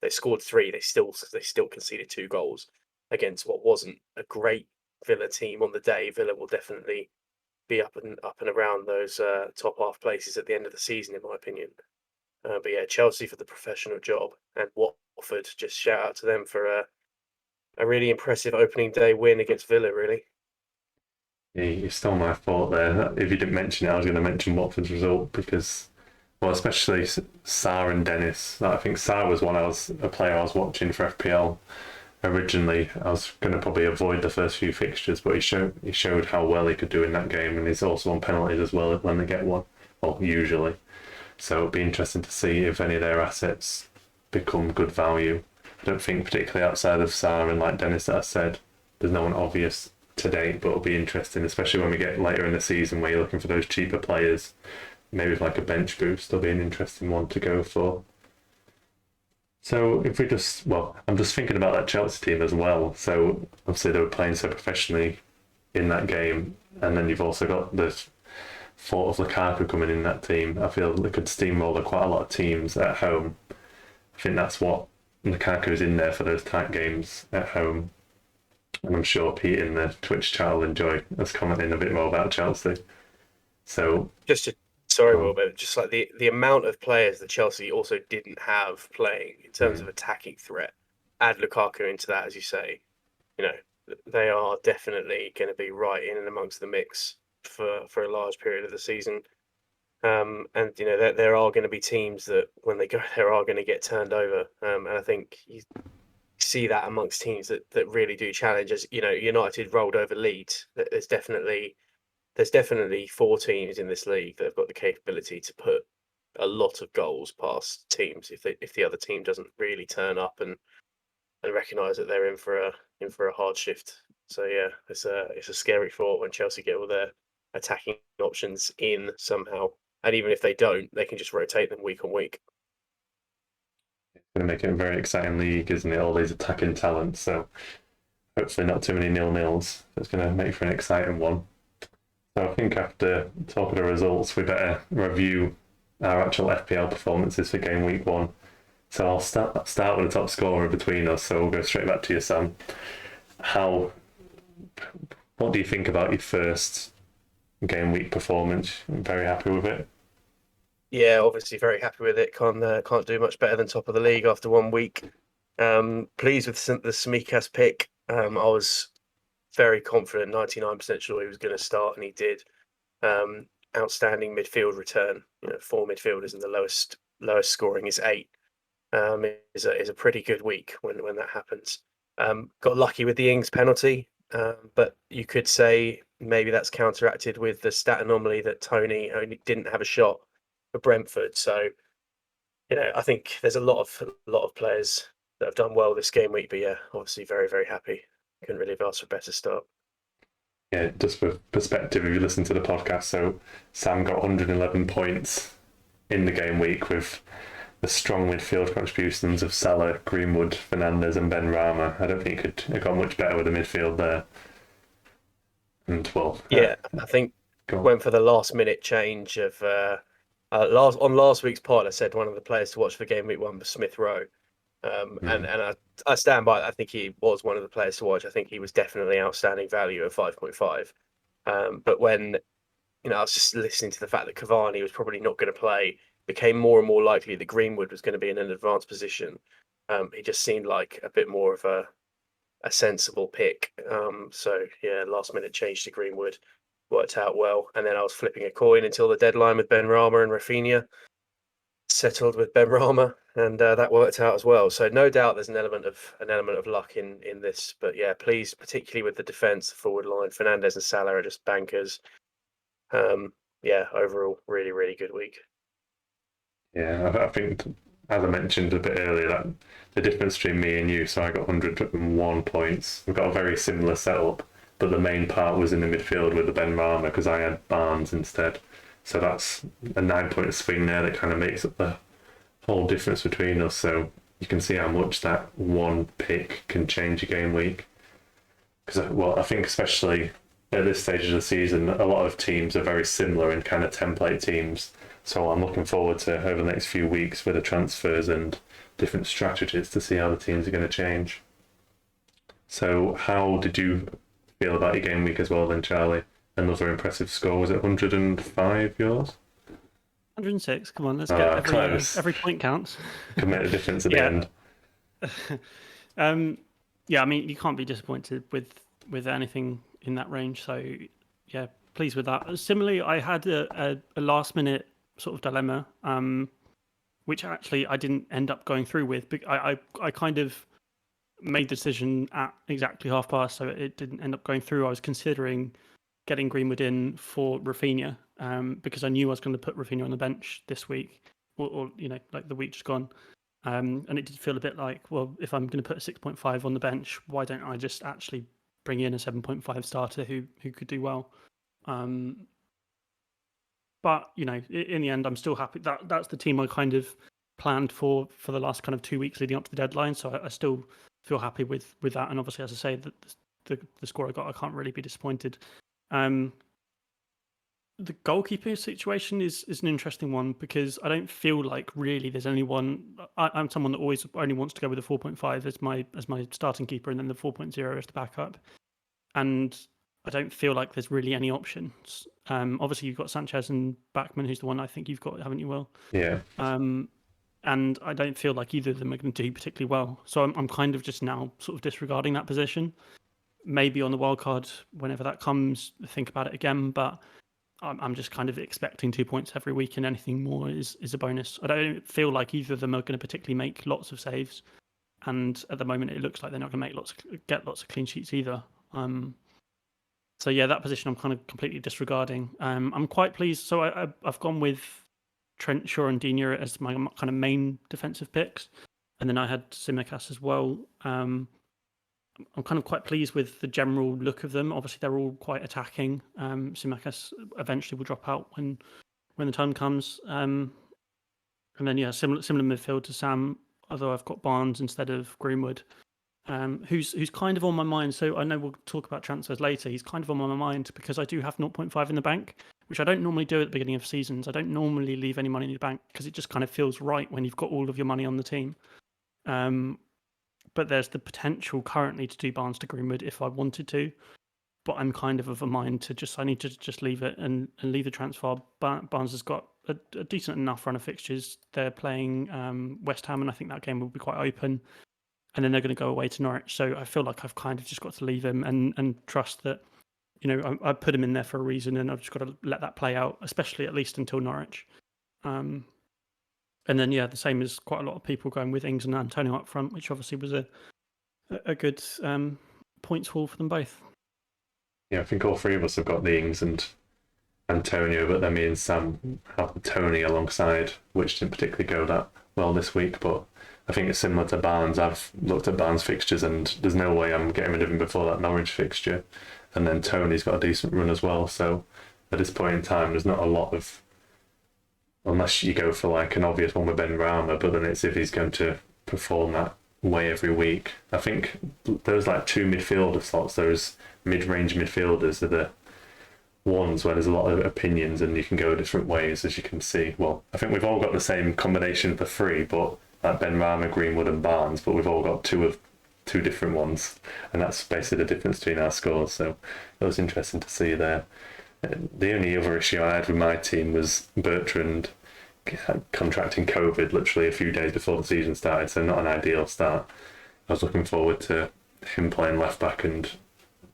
They scored 3. They still conceded 2 goals against what wasn't a great Villa team on the day. Villa will definitely be up and around those top half places at the end of the season, in my opinion. Chelsea for the professional job, and Watford, just shout out to them for a really impressive opening day win against Villa, really. Yeah, you stole my thought there. If you didn't mention it, I was going to mention Watford's result because, well, especially Sarr and Dennis. I think Sarr was a player I was watching for FPL originally. I was going to probably avoid the first few fixtures, but he showed how well he could do in that game, and he's also on penalties as well when they get one, well, usually. So it'd be interesting to see if any of their assets become good value. I don't think particularly outside of Sarr and like Dennis that I said, there's no one obvious to date, but it'll be interesting, especially when we get later in the season where you're looking for those cheaper players. Maybe with like a bench boost, there'll be an interesting one to go for. So if I'm just thinking about that Chelsea team as well. So obviously they were playing so professionally in that game, and then you've also got this thought of Lukaku coming in that team. I feel they could steamroller quite a lot of teams at home. I think that's what Lukaku's in there for, those tight games at home. And I'm sure Pete in the Twitch chat will enjoy us commenting a bit more about Chelsea. So Wilbur, just like the amount of players that Chelsea also didn't have playing in terms of attacking threat. Add Lukaku into that, as you say, they are definitely going to be right in and amongst the mix for a large period of the season. There are going to be teams that when they go there are going to get turned over. And I think you see that amongst teams that really do challenge. As United rolled over Leeds. There's definitely 4 teams in this league that have got the capability to put a lot of goals past teams if the other team doesn't really turn up and recognise that they're in for a hard shift. So yeah, it's a scary thought when Chelsea get all their attacking options in somehow, and even if they don't, they can just rotate them week on week. It's going to make it a very exciting league, isn't it? All these attacking talents. So hopefully not too many 0-0s. It's going to make for an exciting one. So I think after talking the results, we better review our actual FPL performances for game week 1. So I'll start with the top scorer between us. So we'll go straight back to you, Sam. What do you think about your first game week performance? Very happy with it? Yeah, obviously very happy with it. Can't do much better than top of the league after 1 week. Pleased with the Smikas pick. I was very confident, 99% sure he was going to start, and he did. Outstanding midfield return. 4 midfielders and the lowest scoring is 8. Is a pretty good week when that happens. Got lucky with the Ings penalty, but you could say maybe that's counteracted with the stat anomaly that Tony only didn't have a shot for Brentford. So, I think there's a lot of players that have done well this game week. But yeah, obviously very, very happy. Couldn't really have asked for a better start. Yeah, just for perspective, if you listen to the podcast, so Sam got 111 points in the game week with the strong midfield contributions of Salah, Greenwood, Fernandes and Ben Rama. I don't think he could have got much better with the midfield there. And I think went for the last minute change of on last week's pod. I said one of the players to watch for game week 1 was Smith Rowe, and I stand by it. I think he was one of the players to watch. I think he was definitely outstanding value at 5.5. But when I was just listening to the fact that Cavani was probably not going to play, became more and more likely that Greenwood was going to be in an advanced position. He just seemed like a bit more of a sensible pick. So yeah, last minute change to Greenwood worked out well. And then I was flipping a coin until the deadline with Ben Rama and Rafinha. Settled with Ben Rama, and that worked out as well. So no doubt there's an element of luck in this. But yeah, pleased particularly with the defence, the forward line. Fernandes and Salah are just bankers. Yeah, overall, really, really good week. Yeah, I think, as I mentioned a bit earlier, that the difference between me and you, so I got 101 points. We've got a very similar setup, but the main part was in the midfield with the Ben Rama because I had Barnes instead. So that's a 9-point swing there that kind of makes up the whole difference between us. So you can see how much that one pick can change a game week. Because, I think especially at this stage of the season, a lot of teams are very similar in kind of template teams. So I'm looking forward to over the next few weeks with the transfers and different strategies to see how the teams are going to change. So how did you feel about your game week as well then, Charlie? Another impressive score. Was it 105 yours? 106. Come on, let's get every point counts. Can make a difference at the end. Yeah, I mean, you can't be disappointed with anything in that range. So yeah, pleased with that. Similarly, I had a last minute sort of dilemma, which actually I didn't end up going through with. But I kind of made the decision at exactly 50:30, so it didn't end up going through. I was considering getting Greenwood in for Rafinha, because I knew I was going to put Rafinha on the bench this week, or like the week just gone. And it did feel a bit like, well, if I'm going to put a 6.5 on the bench, why don't I just actually bring in a 7.5 starter who could do well? But in the end, I'm still happy. That's the team I kind of planned for the last kind of 2 weeks leading up to the deadline. So I still feel happy with that. And obviously, as I say, the score I got, I can't really be disappointed. The goalkeeper situation is an interesting one because I don't feel like really there's anyone. I'm someone that always only wants to go with a 4.5 as my starting keeper, and then the 4.0 as the backup. And I don't feel like there's really any options. Obviously, you've got Sanchez and Bachmann, who's the one I think you've got, haven't you, Will? Yeah. And I don't feel like either of them are going to do particularly well. So I'm kind of just now sort of disregarding that position. Maybe on the wildcard, whenever that comes, think about it again. But I'm just kind of expecting 2 points every week, and anything more is a bonus. I don't feel like either of them are going to particularly make lots of saves. And at the moment, it looks like they're not going to get lots of clean sheets either. So yeah, that position I'm kind of completely disregarding. I'm quite pleased. So I've gone with Trent, Shaw and Digne as my kind of main defensive picks. And then I had Tsimikas as well. I'm kind of quite pleased with the general look of them. Obviously, they're all quite attacking. Tsimikas eventually will drop out when the time comes. And then, yeah, similar midfield to Sam, although I've got Barnes instead of Greenwood. who's kind of on my mind. So I know we'll talk about transfers later. He's kind of on my mind because I do have 0.5 in the bank, which I don't normally do at the beginning of seasons. I don't normally leave any money in the bank because it just kind of feels right when you've got all of your money on the team. But there's the potential currently to do Barnes to Greenwood if I wanted to. But I'm kind of a mind to I need to just leave it and leave the transfer. Barnes has got a decent enough run of fixtures. They're playing West Ham, and I think that game will be quite open. And then they're going to go away to Norwich. So I feel like I've kind of just got to leave him and trust that, I put him in there for a reason, and I've just got to let that play out, especially at least until Norwich. And then, the same as quite a lot of people going with Ings and Antonio up front, which obviously was a good points haul for them both. Yeah, I think all three of us have got the Ings and Antonio, but then me and Sam have Tony alongside, which didn't particularly go that well this week. But I think it's similar to Barnes. I've looked at Barnes' fixtures, and there's no way I'm getting rid of him before that Norwich fixture. And then Tony's got a decent run as well. So at this point in time, there's not a lot of, unless you go for like an obvious one with Ben Rama, but then it's if he's going to perform that way every week. I think those like two midfielder slots, those mid-range midfielders, are the ones where there's a lot of opinions and you can go different ways, as you can see. Well, I think we've all got the same combination for three, but like Ben Rama, Greenwood and Barnes, but we've all got two different ones, and that's basically the difference between our scores. So it was interesting to see there. The only other issue I had with my team was Bertrand contracting COVID literally a few days before the season started, so not an ideal start. I was looking forward to him playing left back and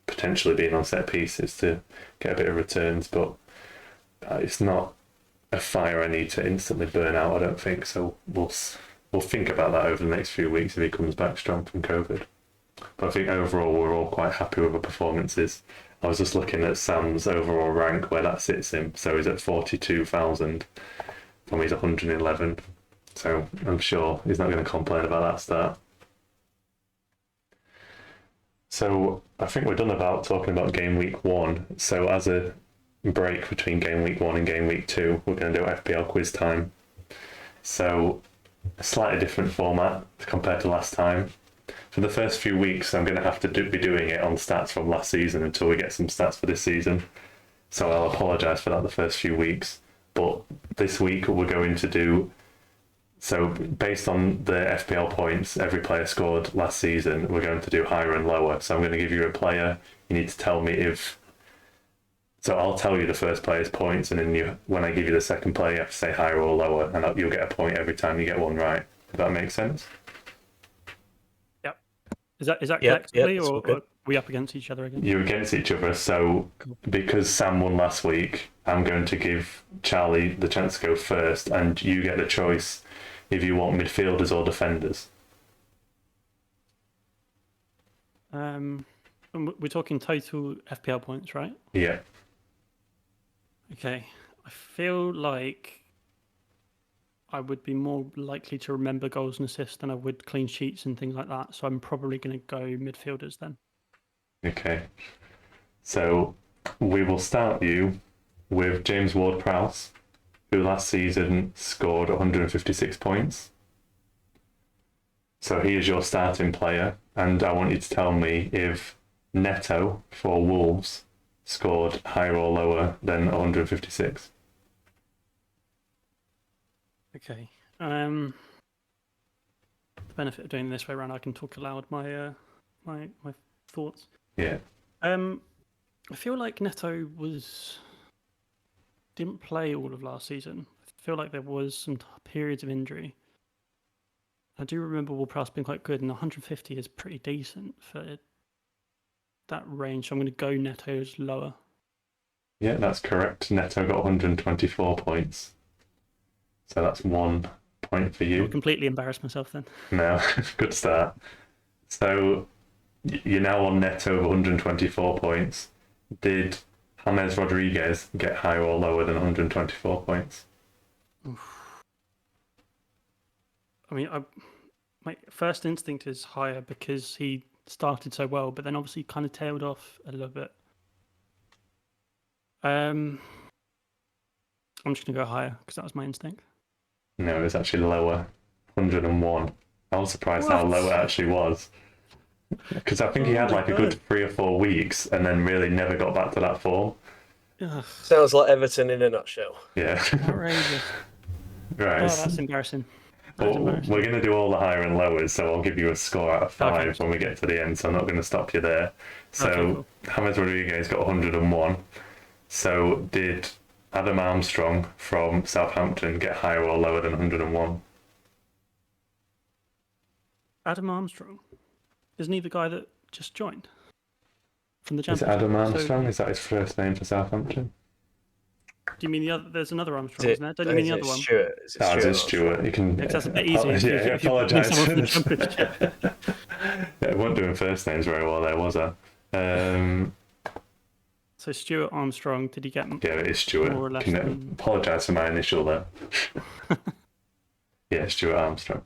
potentially being on set pieces to get a bit of returns, but it's not a fire I need to instantly burn out, I don't think. So we'll think about that over the next few weeks if he comes back strong from COVID. But I think overall we're all quite happy with the performances. I was just looking at Sam's overall rank, where that sits him. So he's at 42,000 from his 111. So I'm sure he's not going to complain about that start. So I think we're done about talking about game week 1. So as a break between game week 1 and game week 2, we're going to do FPL quiz time. So a slightly different format compared to last time. For the first few weeks, I'm going to have to be doing it on stats from last season until we get some stats for this season. So I'll apologise for that the first few weeks. But this week we're going to do, so based on the FPL points every player scored last season, we're going to do higher and lower. So I'm going to give you a player. You need to tell me if, so I'll tell you the first player's points, and then when I give you the second player, you have to say higher or lower, and you'll get a point every time you get one right. Does that make sense? Yep. Is that collectively, or are we up against each other again? You're against each other. So because Sam won last week, I'm going to give Charlie the chance to go first, and you get the choice if you want midfielders or defenders. And we're talking total FPL points, right? Yeah. Okay. I feel like I would be more likely to remember goals and assists than I would clean sheets and things like that. So I'm probably going to go midfielders then. Okay. So we will start you with James Ward-Prowse, who last season scored 156 points. So he is your starting player, and I want you to tell me if Neto for Wolves scored higher or lower than 156. Okay. The benefit of doing this way around, I can talk aloud my thoughts. Yeah. I feel like Neto didn't play all of last season. I feel like there was some periods of injury. I do remember Ward-Prowse being quite good, and 150 is pretty decent for that range. So I'm going to go Neto's lower. Yeah, that's correct. Neto got 124 points. So that's 1 point for you. I'll completely embarrass myself then. No, good start. So you're now on Neto of 124 points. Did James Rodriguez get higher or lower than 124 points? I mean, my first instinct is higher because he started so well, but then obviously kind of tailed off a little bit. I'm just going to go higher because that was my instinct. No, it was actually lower, 101. I was surprised how low it actually was. Because I think he had like a good 3 or 4 weeks and then really never got back to that form. Ugh, Sounds like Everton in a nutshell. Yeah. outrageous. Right. Oh, that's embarrassing. That's Well, embarrassing. we're going to do all the higher and lowers, so I'll give you a score out of 5 Okay. when we get to the end, so I'm not going to stop you there. So, Okay, cool. James Rodriguez got 101. So, did Adam Armstrong from Southampton get higher or lower than 101? Adam Armstrong, isn't he the guy that just joined from the Is it championship? Adam So, Armstrong? Is that his first name for Southampton? do you mean the other? There's another Armstrong, isn't there? Don't you mean the other one? Stuart? Is it Oh, Stuart? it's Stuart. You can. Because that's a bit easier if Yeah, if you're picking apologise someone for from the this. championship. Yeah, I wasn't doing first names very well there, was I? So Stuart Armstrong, did he get Yeah, it is Stuart. more or less Can than... apologise for my initial there. Yeah, Stuart Armstrong.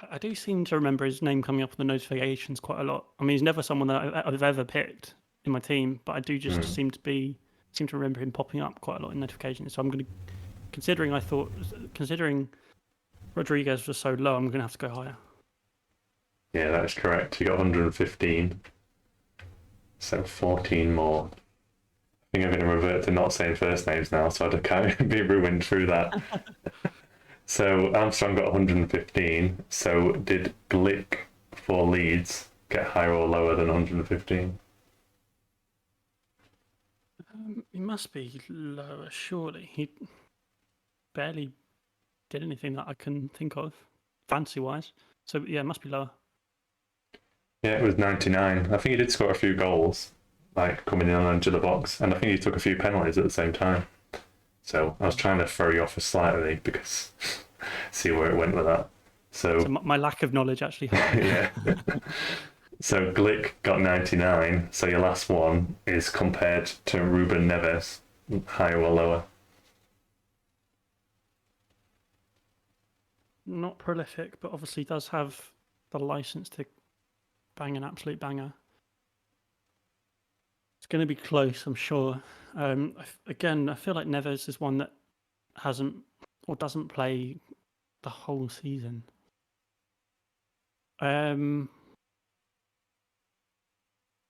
I do seem to remember his name coming up on the notifications quite a lot. I mean, he's never someone that I've ever picked in my team, but I do just seem to remember him popping up quite a lot in notifications. So I'm going to, considering Rodriguez was so low, I'm going to have to go higher. Yeah, that is correct. You got 115. So 14 more. I think I'm going to revert to not saying first names now, so I can't be ruined through that. So Armstrong got 115. So did Glick for Leeds get higher or lower than 115? He must be lower, surely. He barely did anything that I can think of, fancy-wise. So, yeah, it must be lower. Yeah, it was 99. I think he did score a few goals, like coming in on into the box, and I think he took a few penalties at the same time. So I was trying to throw you off slightly because see where it went with that. So my lack of knowledge actually yeah. So Glick got 99. So your last one is compared to Ruben Neves, higher or lower? Not prolific, but obviously does have the license to bang an absolute banger. It's going to be close, I'm sure. Again, I feel like Neves is one that hasn't or doesn't play the whole season. I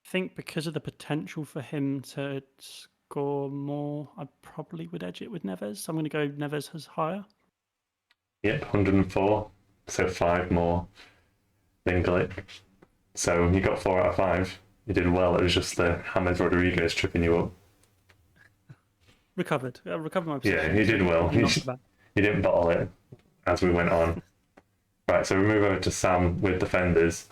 think because of the potential for him to score more, I probably would edge it with Neves. So I'm going to go Neves as higher. Yep, 104. So 5 more than Glick. So you got 4 out of 5. You did well. It was just the James Rodriguez tripping you up. Recovered my position. Yeah, he did well. He didn't bottle it as we went on. Right, so we move over to Sam with defenders.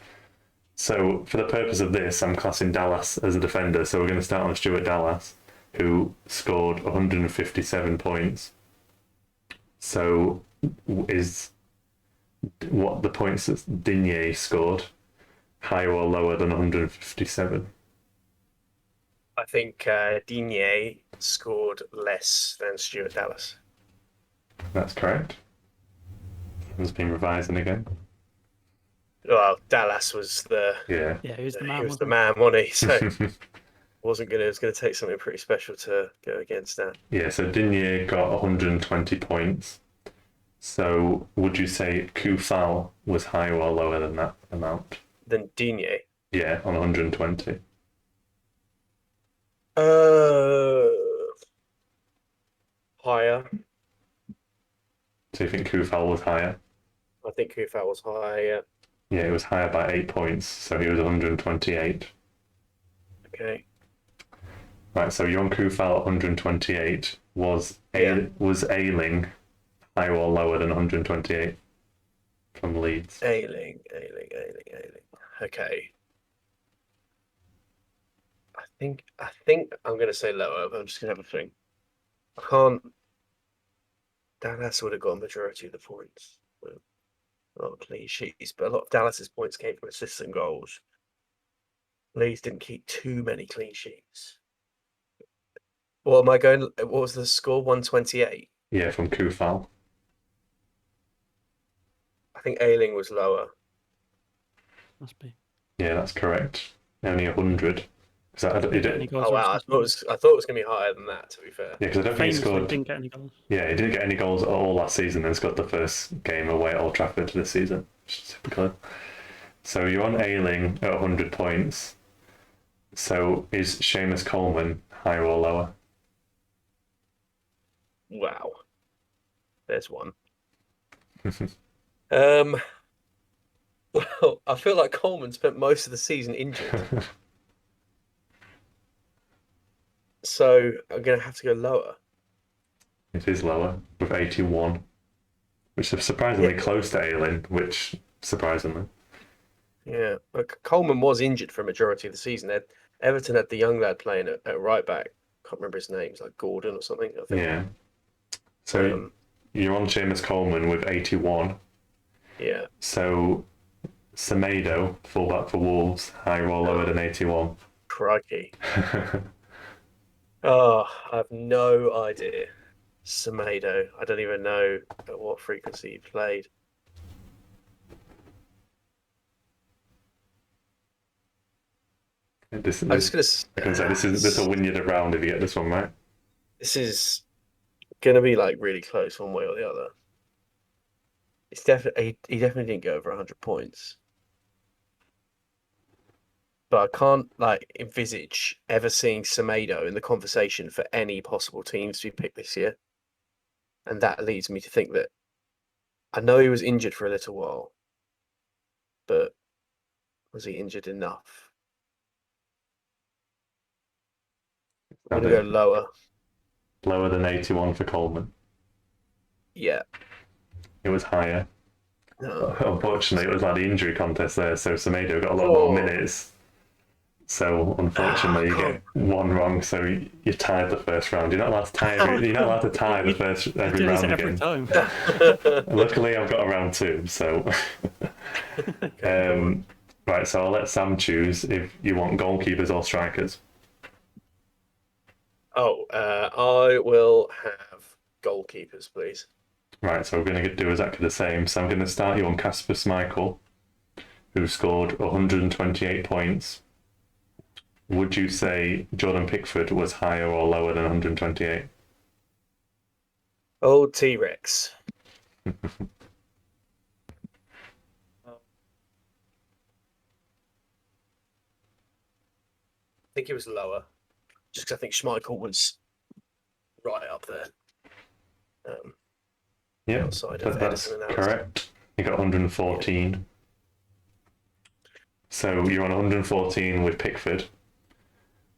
So for the purpose of this, I'm classing Dallas as a defender. So we're going to start on Stewart Dallas, who scored 157 points. So is what the points that Digne scored higher or lower than 157? I think Digne scored less than Stuart Dallas. That's correct. It's been revising again. Well, Dallas was the he was the man. He was the man, wasn't he? So it was going to take something pretty special to go against that. Yeah, so Digne got 120 points. So would you say Koufal was higher or lower than that amount? Than Digne? Yeah, on 120. Higher. So you think Koufal was higher? I think Koufal was higher. Yeah, it was higher by 8 points, so he was 128. Okay. Right, so Jon Koufal at 128 was Ayling higher or lower than 128 from Leeds? Ayling. Okay. I think I'm going to say lower, but I'm just going to have a think. I can't. Dallas would have got a majority of the points. A lot of clean sheets, but a lot of Dallas's points came from assists and goals. Leeds didn't keep too many clean sheets. What am I going? What was the score? 128. Yeah, from Koufal. I think Ayling was lower. Must be. Yeah, that's correct. Only 100. So Didn't get any goals. Oh or wow, I assists. thought it was going to be higher than that. To be fair. yeah, because I don't think he Famously scored. didn't get any goals. Yeah, he didn't get any goals at all last season, and scored the first game away at Old Trafford this season, which is typical. So you're on Ayling at 100 points. So is Seamus Coleman higher or lower? Wow, there's one. Well, I feel like Coleman spent most of the season injured, so I'm going to have to go lower. It is lower with 81, which is surprisingly close to Ayling, which surprisingly. Yeah, but Coleman was injured for a majority of the season. Everton had the young lad playing at right back. Can't remember his name. It's like Gordon or something, I think. Yeah. So you're on Seamus Coleman with 81. Yeah. So Semedo, fullback for Wolves, higher or lower than 81? Crikey. Oh, I have no idea. Semedo. I don't even know at what frequency he played. I'm just going This will win you the round if you get this one right. This is going to be like really close one way or the other. It's definitely he definitely didn't go over 100 points. But I can't envisage ever seeing Semedo in the conversation for any possible teams to be picked this year. And that leads me to think that I know he was injured for a little while, but was he injured enough? I'm going to go lower. Lower than 81 for Coleman. Yeah. It was higher. No. Unfortunately, it was like the injury contest there, so Semedo got a lot more minutes. So unfortunately, you get one wrong, so you tied the first round. You're not allowed to tie every round every again. time. Luckily, I've got a round two, so. Right, so I'll let Sam choose if you want goalkeepers or strikers. I will have goalkeepers, please. Right, so we're going to do exactly the same. So I'm going to start you on Kasper Schmeichel, who scored 128 points. Would you say Jordan Pickford was higher or lower than 128? Old T-Rex. I think he was lower, just because I think Schmeichel was right up there. Yeah, outside of that's Edison and correct. You got 114. Yeah. So you're on 114 with Pickford.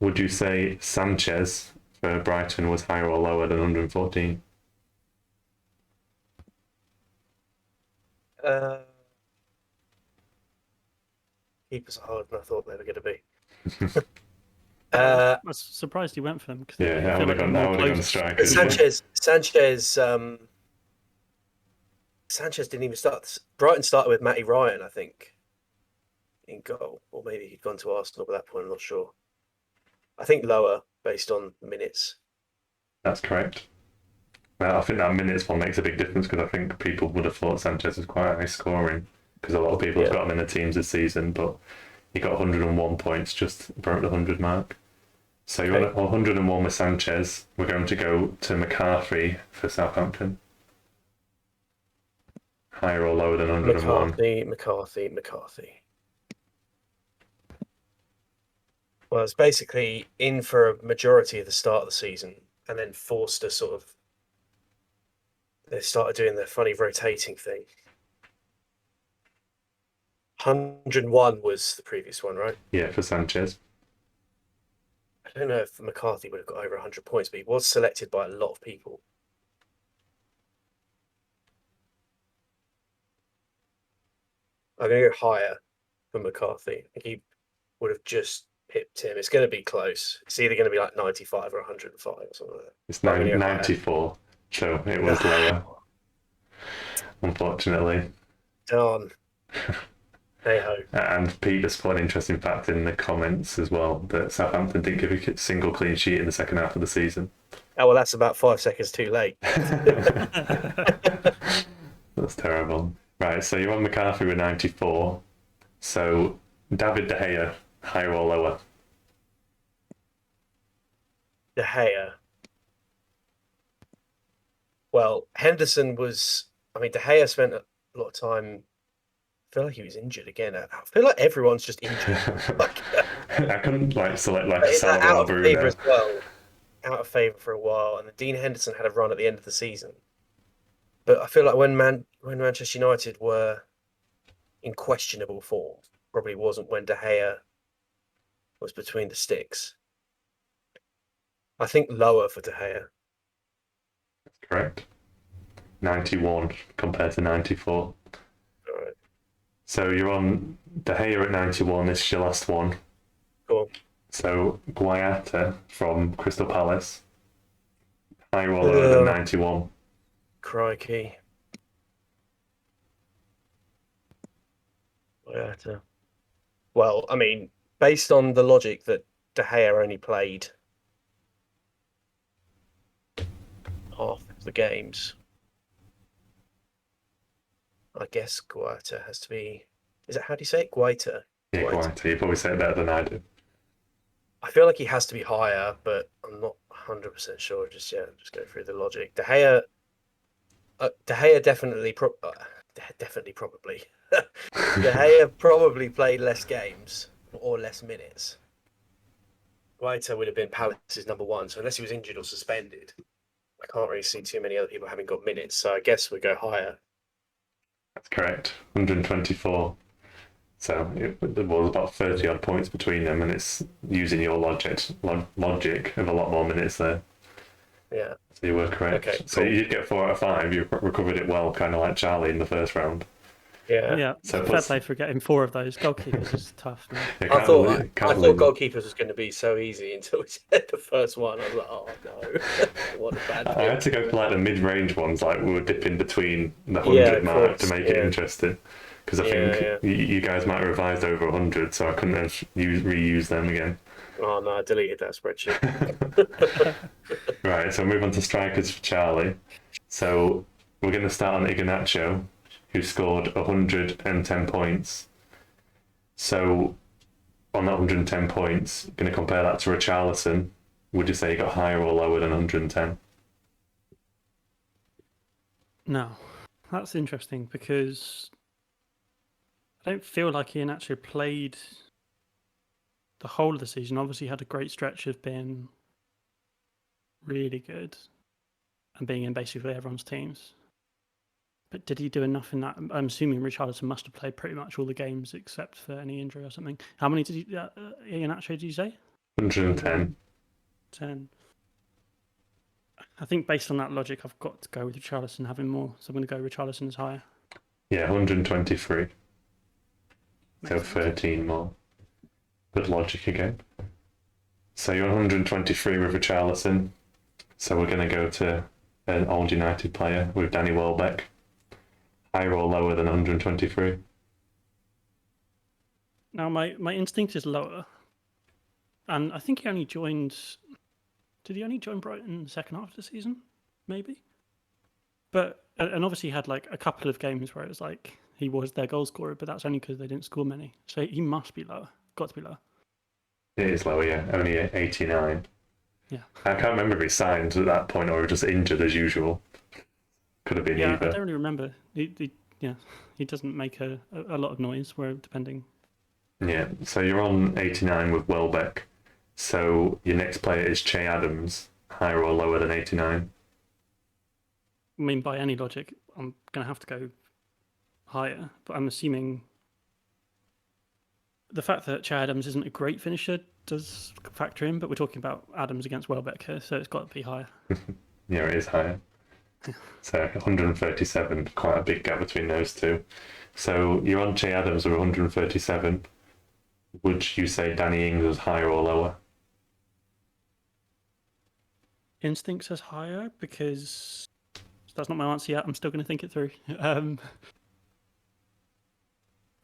Would you say Sanchez for Brighton was higher or lower than 114? Keepers are harder than I thought they were going to be. I was surprised he went for them. Yeah, I would have gone strikers. Sanchez didn't even start. Brighton started with Matty Ryan, I think, in goal. Or maybe he'd gone to Arsenal at that point, I'm not sure. I think lower, based on minutes. That's correct. Well, I think that minutes one makes a big difference because I think people would have thought Sanchez was quite high scoring because a lot of people have got him in the teams this season, but he got 101 points, just broke the 100 mark. So you're on 101 with Sanchez. We're going to go to McCarthy for Southampton. Higher or lower than 101? McCarthy. Well, it's basically in for a majority of the start of the season and then forced to sort of... They started doing their funny rotating thing. 101 was the previous one, right? Yeah, for Sanchez. I don't know if McCarthy would have got over 100 points, but he was selected by a lot of people. I'm going to go higher for McCarthy. I think he would have just pipped him. It's going to be close. It's either going to be like 95 or 105 or something like that. It's 94, so it was lower. Unfortunately. Darn. Hey-ho. And Peter's put an interesting fact in the comments as well, that Southampton didn't give a single clean sheet in the second half of the season. Oh, well, that's about 5 seconds too late. That's terrible. Right, so you're on McCarthy with 94. So David De Gea, higher or lower? De Gea. Well, Henderson was. I mean, De Gea spent a lot of time. I feel like he was injured again. I feel like everyone's just injured. I couldn't select like Salah Out or of favour Bruno. as well. Out of favour for a while, and then Dean Henderson had a run at the end of the season. But I feel like when Manchester United were in questionable form, probably wasn't when De Gea was between the sticks. I think lower for De Gea. Correct. 91 compared to 94. All right. So you're on De Gea at 91. This is your last one. Cool. So Guayata from Crystal Palace. Higher or lower than 91? Crikey. Well, I mean, based on the logic that De Gea only played half of the games, I guess Guaita has to be. Is it, how do you say it? Guaita. Yeah, Guayata. You probably say it better than I do. I feel like he has to be higher, but I'm not 100% sure. Just go through the logic. De Gea definitely probably. De Gea probably played less games or less minutes. Guaita would have been Palace's number one, so unless he was injured or suspended, I can't really see too many other people having got minutes. So I guess we go higher. That's correct. 124. So there was about 30 odd points between them, and it's using your logic of a lot more minutes there. Yeah. So you were correct. Okay, So cool. you did get 4 out of 5. You recovered it well, kind of like Charlie in the first round. Yeah. So fair play for getting 4 of those. Goalkeepers is tough, man. Yeah, I thought goalkeepers was going to be so easy until we said the first one. I was like, oh no, what a bad I thing. had to go for like the mid-range ones, like we were dipping between the 100 mark to make it interesting. Because I think you guys might have revised over 100, so I couldn't have reuse them again. Oh no, I deleted that spreadsheet. Right, so move on to strikers for Charlie. So we're going to start on Iheanacho, who scored 110 points. So on that 110 points, going to compare that to Richarlison. Would you say he got higher or lower than 110? No, that's interesting because I don't feel like Ian actually played the whole of the season. Obviously, he had a great stretch of being really good and being in basically everyone's teams. But did he do enough in that? I'm assuming Richarlison must have played pretty much all the games except for any injury or something. How many did Iheanacho did you say? 110. 10. I think based on that logic, I've got to go with Richarlison having more. So I'm going to go Richarlison as higher. Yeah, 123. So Makes sense. 13 more. Good logic again. So you're 123 with Richarlison. So we're going to go to an old United player with Danny Welbeck. Higher or lower than 123? Now, my instinct is lower. And I think he only joined... Did he only join Brighton in the second half of the season? Maybe? But, and obviously he had like a couple of games where it was like he was their goal scorer, but that's only because they didn't score many. So he must be lower. Got to be lower. It is lower, yeah. Only 89. Yeah. I can't remember if he signed at that point or just injured as usual. Could have been Yeah, either. I don't really remember. He doesn't make a lot of noise, where depending. Yeah, so you're on 89 with Welbeck. So your next player is Che Adams, higher or lower than 89? I mean, by any logic, I'm going to have to go higher, but I'm assuming the fact that Che Adams isn't a great finisher does factor in, but we're talking about Adams against Welbeck here, so it's got to be higher. Yeah, it is higher. So 137, quite a big gap between those two. So you're on Che Adams with 137. Would you say Danny Ings was higher or lower? Instinct says higher because that's not my answer yet. I'm still going to think it through.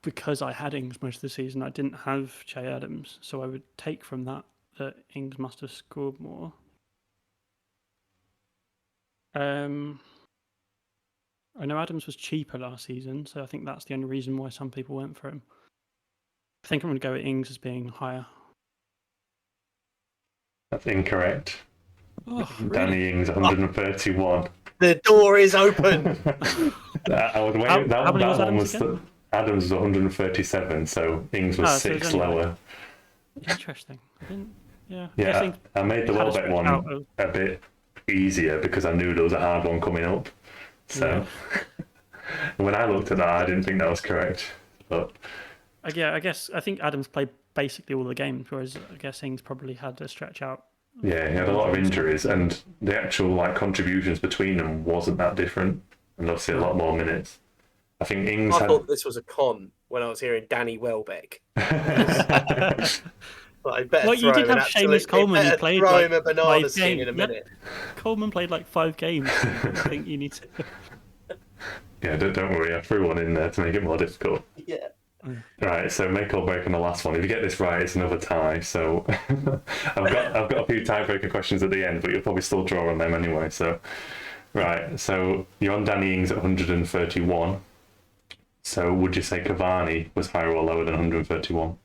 Because I had Ings most of the season, I didn't have Che Adams, so I would take from that Ings must have scored more. I know Adams was cheaper last season, so I think that's the only reason why some people went for him. I think I'm going to go with Ings as being higher. That's incorrect. Oh, Danny really? Ings 131. The door is open. I was waiting. How many was that one Adams was again? Adams was 137, so Ings was So it was 6 only lower. Interesting. I didn't. Yeah. Yeah, Guessing I made the had a Welbeck stretch one out of- a bit easier because I knew there was a hard one coming up. So when I looked at that, I didn't think that was correct. But Yeah, I think Adams played basically all the games, whereas I guess Ings probably had to stretch out. yeah, he had a lot of injuries, and the actual contributions between them wasn't that different, and obviously a lot more minutes. I think Ings I had. thought this was a con when I was hearing Danny Welbeck. Like, better Well, you throw did him have an Seamus absolute- Coleman who better played throw like him a banana 5 skin in games. a minute. Coleman played like 5 games. I think you need to. Yeah, don't worry, I threw one in there to make it more difficult. Yeah. Right, so make or break on the last one. If you get this right, it's another tie. So I've got a few tiebreaker questions at the end, but you'll probably still draw on them anyway. So right, so you're on Danny Ings at 131. So would you say Cavani was higher or lower than 131?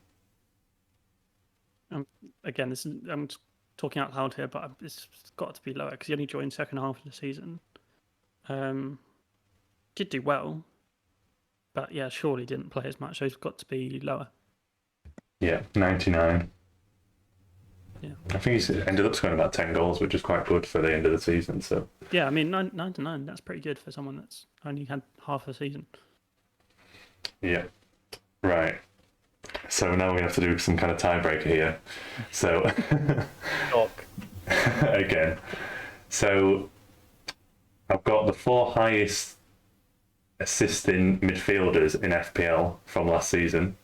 Again, I'm just talking out loud here, but it's got to be lower because he only joined second half of the season. Did do well, but yeah, surely didn't play as much, so he's got to be lower. Yeah, 99. Yeah. I think he's ended up scoring about 10 goals, which is quite good for the end of the season. So Yeah, I mean 99. That's pretty good for someone that's only had half a season. yeah, right. So now we have to do some kind of tiebreaker here. So Shock. again, so I've got the 4 highest assisting midfielders in FPL from last season.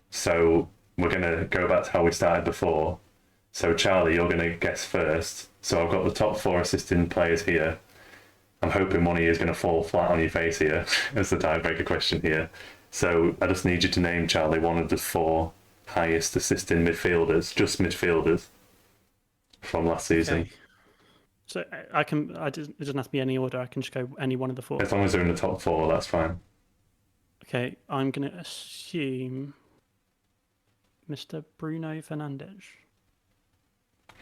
So we're going to go back to how we started before. So Charlie, you're going to guess first. So I've got the top 4 assisting players here. I'm hoping one of you is going to fall flat on your face here as the tiebreaker question here. So I just need you to name, Charlie, one of the 4 highest assisting midfielders, just midfielders, from last season. Okay. So it doesn't have to be any order. I can just go any one of the 4. As long as they're in the top 4, that's fine. Okay, I'm going to assume Mr. Bruno Fernandes.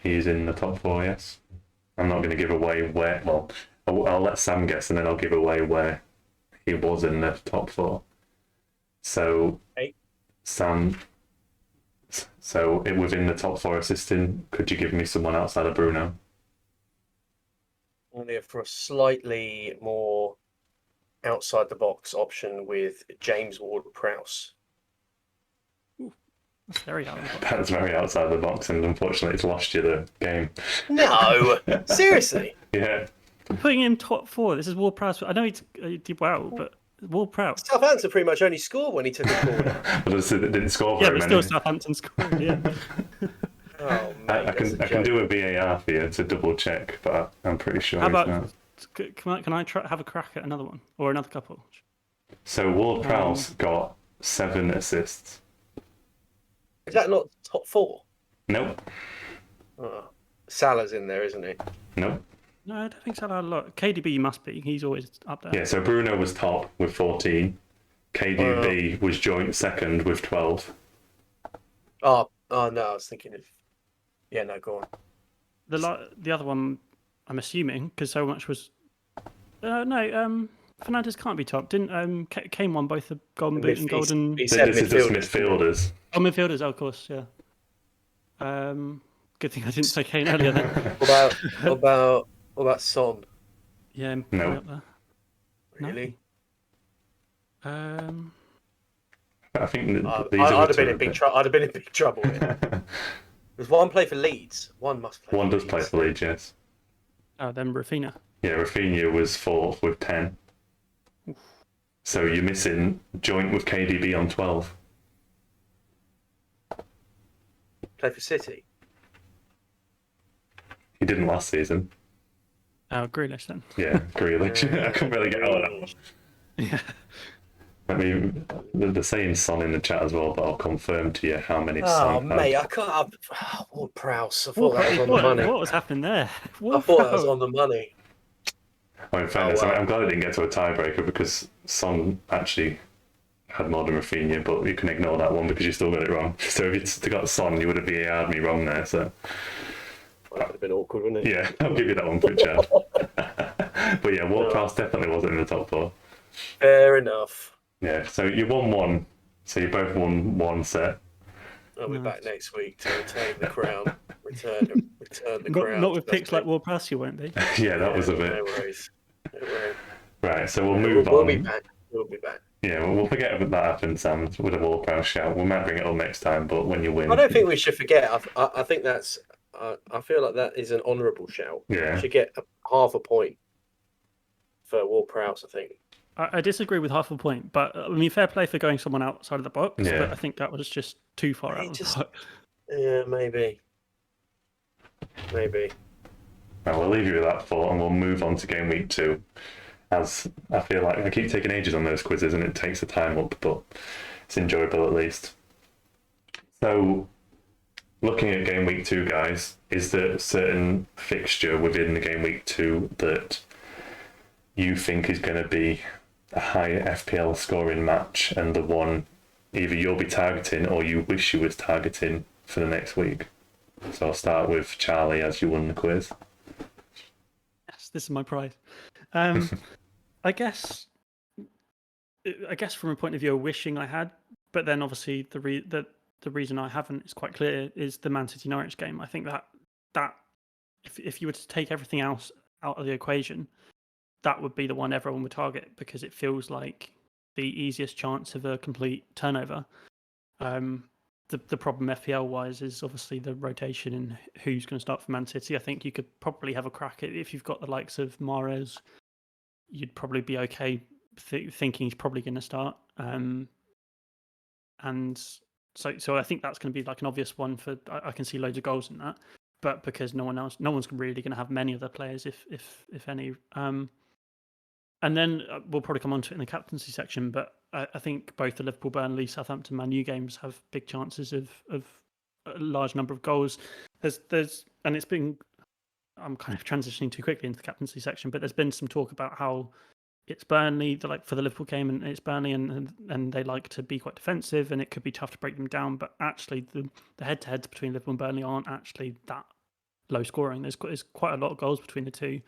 He's in the top 4, yes. I'm not going to give away where. Well, I'll let Sam guess, and then I'll give away where he was in the top 4. So, Hey. Sam. So, within the top 4 assisting, could you give me someone outside of Bruno? Only for a slightly more outside the box option with James Ward-Prowse. That's very out of the box. That's very outside the box, and unfortunately, it's lost you the game. No, seriously. Yeah. I'm putting him top 4. This is Ward-Prowse. I know he did well, but Ward-Prowse. Southampton pretty much only scored when he took a corner. But it didn't score Yeah, very but many. still Southampton scored. Yeah. Oh, mate, I can do a VAR for you to double check, but I'm pretty sure How he's about not. can I have a crack at another one or another couple? So Ward-Prowse got 7 assists. Is that not top 4? Nope. Oh, Salah's in there, isn't he? Nope. No, I don't think so. A lot. KDB must be. He's always up there. Yeah, so Bruno was top with 14. KDB was joint second with 12. Oh no, I was thinking of. Yeah, no, go on. The other one, I'm assuming, because so much was. No, Fernandes can't be top. Didn't Kane won both the Golden Boot and Golden? He This said is just midfielders. Oh, midfielders. Oh, of course, yeah. Good thing I didn't say Kane earlier. Then. What about Son? Yeah, No. up there. Really? I think these I'd are have been in big trouble. I'd have been in big trouble. Here. Does one play for Leeds? One must play. One for does play Leeds. for Leeds, yes. Oh, then Rafinha. Yeah, Rafinha was 4th with 10. So you're missing joint with KDB on 12. Play for City. He didn't last season. Oh, Grealish then. Yeah, Grealish. I couldn't really get out of that one. Yeah. I mean, they're saying Son in the chat as well, but I'll confirm to you how many Oh, Son had. mate, I can't. Ward-Prowse. I thought that was on the money. What was happening there? I thought that was on the money. Well, in fairness, wow. I'm glad I didn't get to a tiebreaker because Son actually had more than Rafinha, but you can ignore that one because you still got it wrong. So if you'd got Son, you would have VAR'd me wrong there. So That would have been awkward, wouldn't it? Yeah, I'll give you that one for a chat. But yeah, Ward-Prowse definitely wasn't in the top 4. Fair enough. Yeah, so you won one. So you both won one set. I'll be back next week to retain the crown. Return the crown. Not with picks like Ward-Prowse, you won't be. Yeah, that was a bit. No worries. Right, so we'll move on. We'll be back. We'll be back. Yeah, we'll forget about that happened, Sam, with a Ward-Prowse shout. We might bring it up next time, but when you win... I don't think we should forget. I think that's... I feel like that is an honourable shout. Yeah. You should get half a point for Ward-Prowse, I think. I disagree with half a point, but I mean, fair play for going someone outside of the box, Yeah. but I think that was just too far out of the box. Yeah, maybe. Right, we'll leave you with that thought and we'll move on to game week 2. As I feel like I keep taking ages on those quizzes and it takes the time up, but it's enjoyable at least. So, looking at game week 2, guys, is there a certain fixture within the game week 2 that you think is going to be a high FPL scoring match and the one either you'll be targeting or you wish you was targeting for the next week? So I'll start with Charlie as you won the quiz. Yes, this is my prize. I guess from a point of view of wishing I had, but then obviously the reason I haven't is quite clear, is the Man City Norwich game. I think that if you were to take everything else out of the equation, that would be the one everyone would target because it feels like the easiest chance of a complete turnover. The problem FPL wise is obviously the rotation and who's going to start for Man City. I think you could probably have a crack at if you've got the likes of Mahrez. You'd probably be okay thinking he's probably going to start. And so I think that's going to be like an obvious one for. I can see loads of goals in that, but because no one's really going to have many other players, if any. And then we'll probably come on to it in the captaincy section, but I think both the Liverpool, Burnley, Southampton, Man U games have big chances of a large number of goals. There's and it's been. I'm kind of transitioning too quickly into the captaincy section, but there's been some talk about how it's Burnley, like for the Liverpool game, and it's Burnley, and they like to be quite defensive, and it could be tough to break them down. But actually, the head-to-heads between Liverpool and Burnley aren't actually that low scoring. There's quite a lot of goals between the two,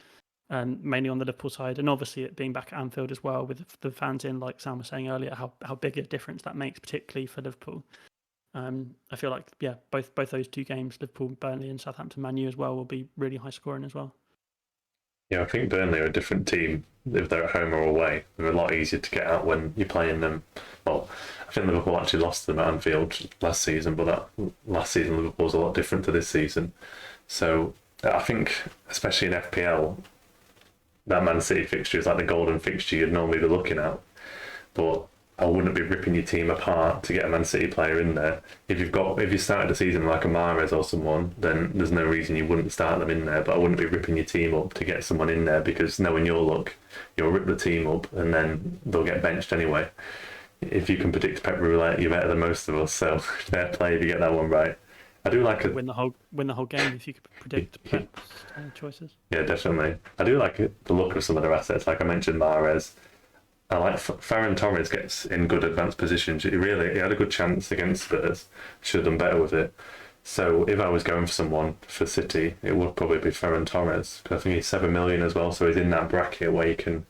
and mainly on the Liverpool side, and obviously it being back at Anfield as well, with the fans in, like Sam was saying earlier, how big a difference that makes, particularly for Liverpool. I feel like both those two games, Liverpool, Burnley, and Southampton, Man U as well, will be really high scoring as well. Yeah, I think Burnley are a different team if they're at home or away. They're a lot easier to get out when you're playing them. Well, I think Liverpool actually lost them at Anfield last season, but that last season Liverpool's a lot different to this season. So I think, especially in FPL, that Man City fixture is like the golden fixture you'd normally be looking at. But I wouldn't be ripping your team apart to get a Man City player in there. If you started the season like a Mahrez or someone, then there's no reason you wouldn't start them in there. But I wouldn't be ripping your team up to get someone in there because knowing your luck, you'll rip the team up and then they'll get benched anyway. If you can predict Pep Roulette, you're better than most of us. So fair play if you get that one right. I do like win the whole game if you could predict Pep's choices. Yeah, definitely. I do like the look of some of their assets. Like I mentioned, Mahrez. I like Ferran Torres gets in good advanced positions. He had a good chance against Spurs. Should have done better with it. So if I was going for someone for City, it would probably be Ferran Torres because I think he's 7 million as well. So he's in that bracket where you can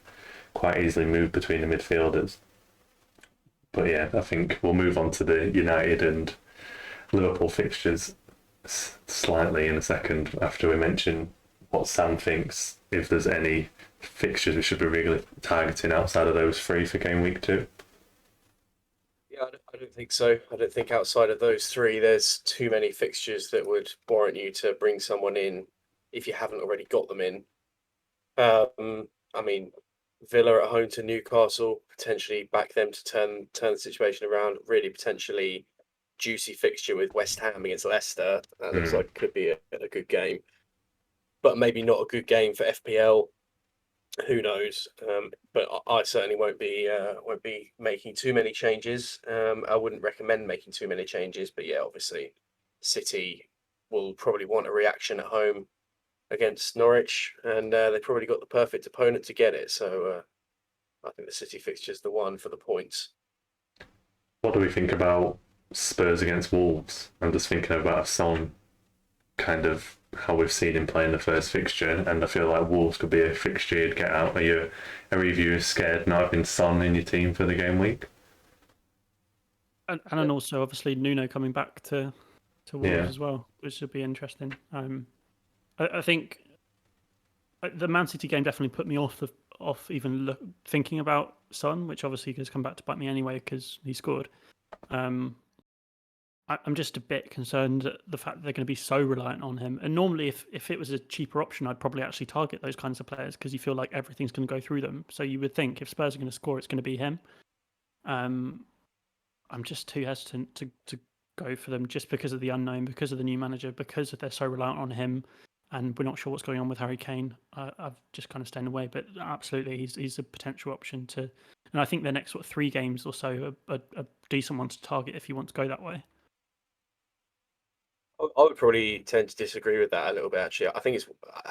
quite easily move between the midfielders. But yeah, I think we'll move on to the United and Liverpool fixtures slightly in a second after we mention what Sam thinks, if there's any fixtures we should be really targeting outside of those three for game week 2. Yeah, I don't think so. I don't think outside of those three there's too many fixtures that would warrant you to bring someone in if you haven't already got them in. I mean, Villa at home to Newcastle, potentially back them to turn the situation around. Really potentially juicy fixture with West Ham against Leicester. That looks like it could be a good game, but maybe not a good game for FPL. Who knows? But I certainly won't be making too many changes. I wouldn't recommend making too many changes. But yeah, obviously, City will probably want a reaction at home against Norwich, and they probably got the perfect opponent to get it. So I think the City fixture's the one for the points. What do we think about Spurs against Wolves? I'm just thinking about a Son kind of how we've seen him play in the first fixture, and I feel like Wolves could be a fixture you'd get out. Are you scared not having Son in your team for the game week? And also obviously Nuno coming back to Wolves as well, which should be interesting. I think the Man City game definitely put me off even thinking about Son, which obviously has come back to bite me anyway because he scored. I'm just a bit concerned at the fact that they're going to be so reliant on him. And normally, if it was a cheaper option, I'd probably actually target those kinds of players because you feel like everything's going to go through them. So you would think if Spurs are going to score, it's going to be him. I'm just too hesitant to go for them just because of the unknown, because of the new manager, because they're so reliant on him, and we're not sure what's going on with Harry Kane. I've just kind of stayed away, but absolutely, he's a potential option to. And I think the next 3 games or so are a decent one to target if you want to go that way. I would probably tend to disagree with that a little bit. Actually, I think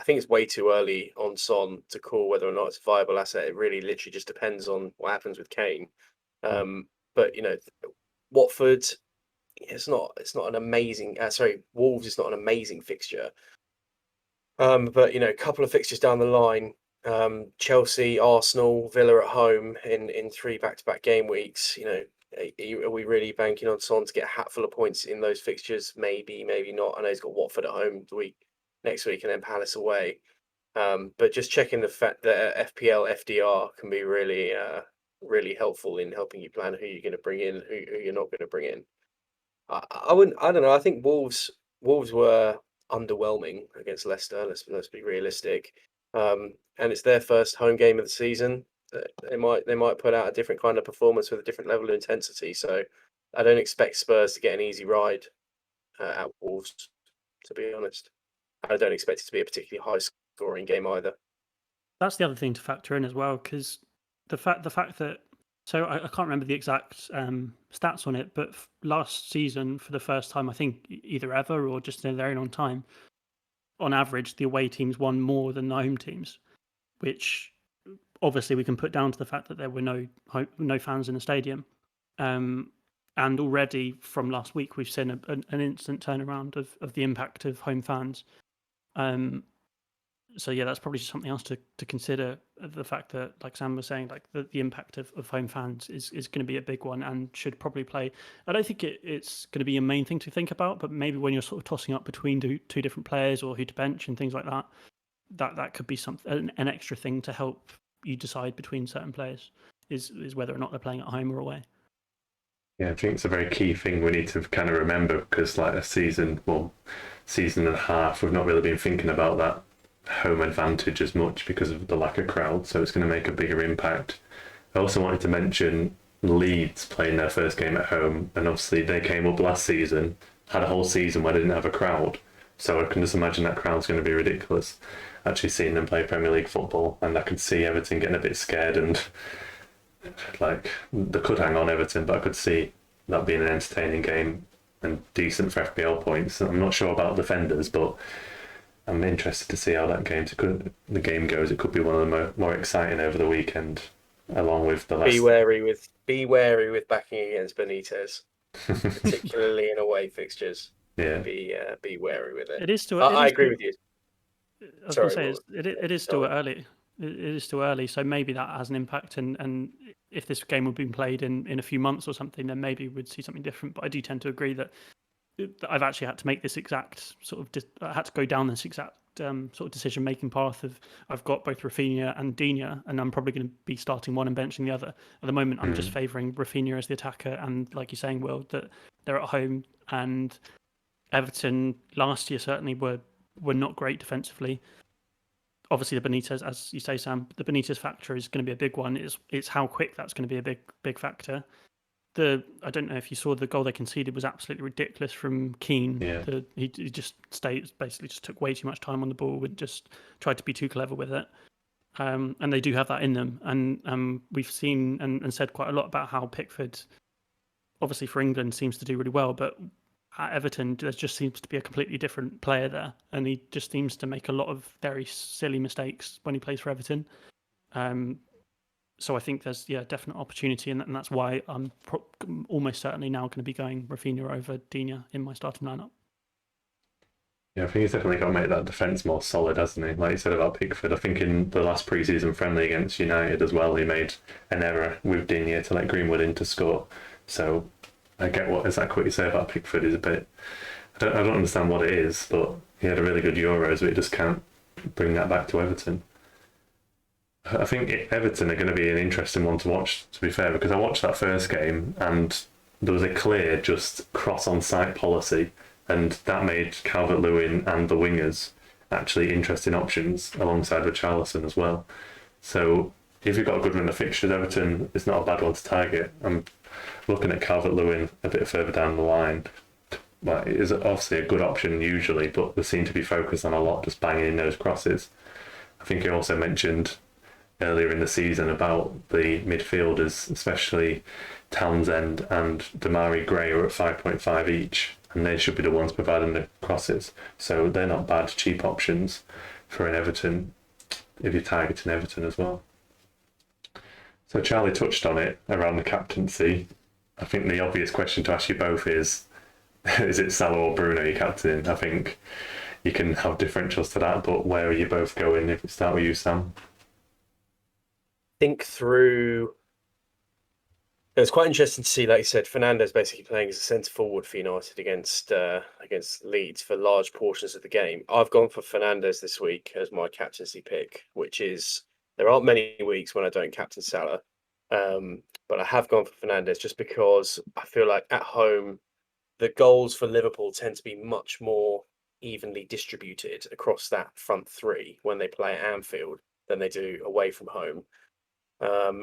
it's way too early on Son to call whether or not it's a viable asset. It really literally just depends on what happens with Kane. But Watford, it's not an amazing. Wolves is not an amazing fixture. But a couple of fixtures down the line, Chelsea, Arsenal, Villa at home in 3 back-to-back game weeks. Are we really banking on Son to get a hatful of points in those fixtures? Maybe, maybe not. I know he's got Watford at home next week, and then Palace away. But just checking the fact that FPL FDR can be really, really helpful in helping you plan who you're going to bring in, who you're not going to bring in. I don't know. I think Wolves were underwhelming against Leicester. Let's be realistic. And it's their first home game of the season. They might put out a different kind of performance with a different level of intensity. So I don't expect Spurs to get an easy ride at Wolves. To be honest, I don't expect it to be a particularly high-scoring game either. That's the other thing to factor in as well, because the fact that I can't remember the exact stats on it, but last season for the first time, I think either ever or just in a very long time, on average, the away teams won more than the home teams, which obviously we can put down to the fact that there were no fans in the stadium. And already from last week, we've seen an instant turnaround of the impact of home fans. So yeah, that's probably just something else to consider. The fact that, like Sam was saying, like the impact of home fans is going to be a big one and should probably play. I don't think it's going to be a main thing to think about, but maybe when you're sort of tossing up between two different players or who to bench and things like that, that could be an extra thing to help you decide between certain players is whether or not they're playing at home or away. Yeah, I think it's a very key thing we need to kind of remember because like a season and a half, we've not really been thinking about that home advantage as much because of the lack of crowd, so it's going to make a bigger impact. I also wanted to mention Leeds playing their first game at home, and obviously they came up last season, had a whole season where they didn't have a crowd, so I can just imagine that crowd's going to be ridiculous. Actually seeing them play Premier League football, and I could see Everton getting a bit scared and like they could hang on Everton, but I could see that being an entertaining game and decent for FPL points. I'm not sure about defenders, but I'm interested to see how the game goes. It could be one of the more exciting over the weekend, along with the last. Be wary with backing against Benitez, particularly in away fixtures. Yeah. Be wary with it. It is still. I agree with you. I was going to say it is still early. It is still early, so maybe that has an impact. And if this game had been played in a few months or something, then maybe we'd see something different. But I do tend to agree that I've actually had to make this exact I had to go down this exact sort of decision-making path of I've got both Rafinha and Digne, and I'm probably going to be starting one and benching the other. At the moment, I'm just favouring Rafinha as the attacker, and like you're saying, Will, that they're at home, and Everton last year certainly were not great defensively. Obviously, the Benitez, as you say, Sam, the Benitez factor is going to be a big one. It's how quick that's going to be a big factor. I don't know if you saw the goal they conceded was absolutely ridiculous from Keane. Yeah. He just basically just took way too much time on the ball and just tried to be too clever with it. And they do have that in them. And we've seen and said quite a lot about how Pickford, obviously for England, seems to do really well, but at Everton, there just seems to be a completely different player there, and he just seems to make a lot of very silly mistakes when he plays for Everton. So I think there's definite opportunity, and that's why I'm almost certainly now going to be going Rafinha over Digne in my starting lineup. Yeah, I think he's definitely got to make that defence more solid, hasn't he? Like you said about Pickford, I think in the last pre-season friendly against United as well, he made an error with Digne to let Greenwood in to score. So I get exactly what you say about Pickford is a bit... I don't understand what it is, but he had a really good Euros, but he just can't bring that back to Everton. I think Everton are going to be an interesting one to watch, to be fair, because I watched that first game and there was a clear just cross on site policy, and that made Calvert-Lewin and the wingers actually interesting options alongside Richarlison as well. So if you've got a good run of fixtures, Everton is not a bad one to target. I'm looking at Calvert-Lewin a bit further down the line. Well, it is obviously a good option usually, but they seem to be focused on a lot just banging in those crosses. I think he also mentioned earlier in the season about the midfielders, especially Townsend and Damari Gray, are at 5.5 each, and they should be the ones providing the crosses. So they're not bad, cheap options for an Everton if you're targeting Everton as well. So Charlie touched on it around the captaincy. I think the obvious question to ask you both is it Salah or Bruno you're captaining? I think you can have differentials to that, but where are you both going? If we start with you, Sam. Think through. It's quite interesting to see, like you said, Fernandes basically playing as a centre forward for United against Leeds for large portions of the game. I've gone for Fernandes this week as my captaincy pick, which is there aren't many weeks when I don't captain Salah, but I have gone for Fernandes just because I feel like at home the goals for Liverpool tend to be much more evenly distributed across that front three when they play at Anfield than they do away from home.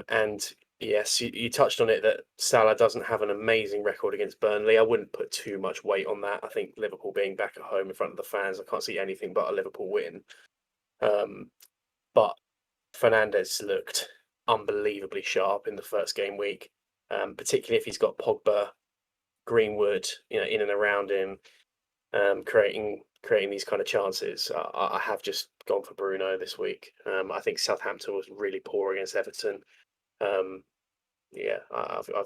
And yes, you touched on it that Salah doesn't have an amazing record against Burnley. I wouldn't put too much weight on that. I think Liverpool being back at home in front of the fans, I can't see anything but a Liverpool win. But Fernandes looked unbelievably sharp in the first game week, particularly if he's got Pogba, Greenwood, in and around him, creating these kind of chances. I have just gone for Bruno this week. I think Southampton was really poor against Everton. I've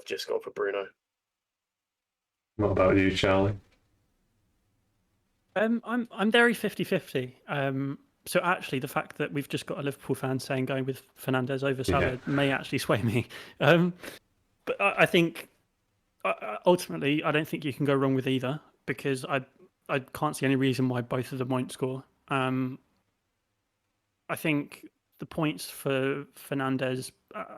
just gone for Bruno. What about you, Charlie? I'm very 50-50. So actually, the fact that we've just got a Liverpool fan saying going with Fernandes over Salah may actually sway me. But I think ultimately, I don't think you can go wrong with either, because I can't see any reason why both of them won't score. I think the points for Fernandes,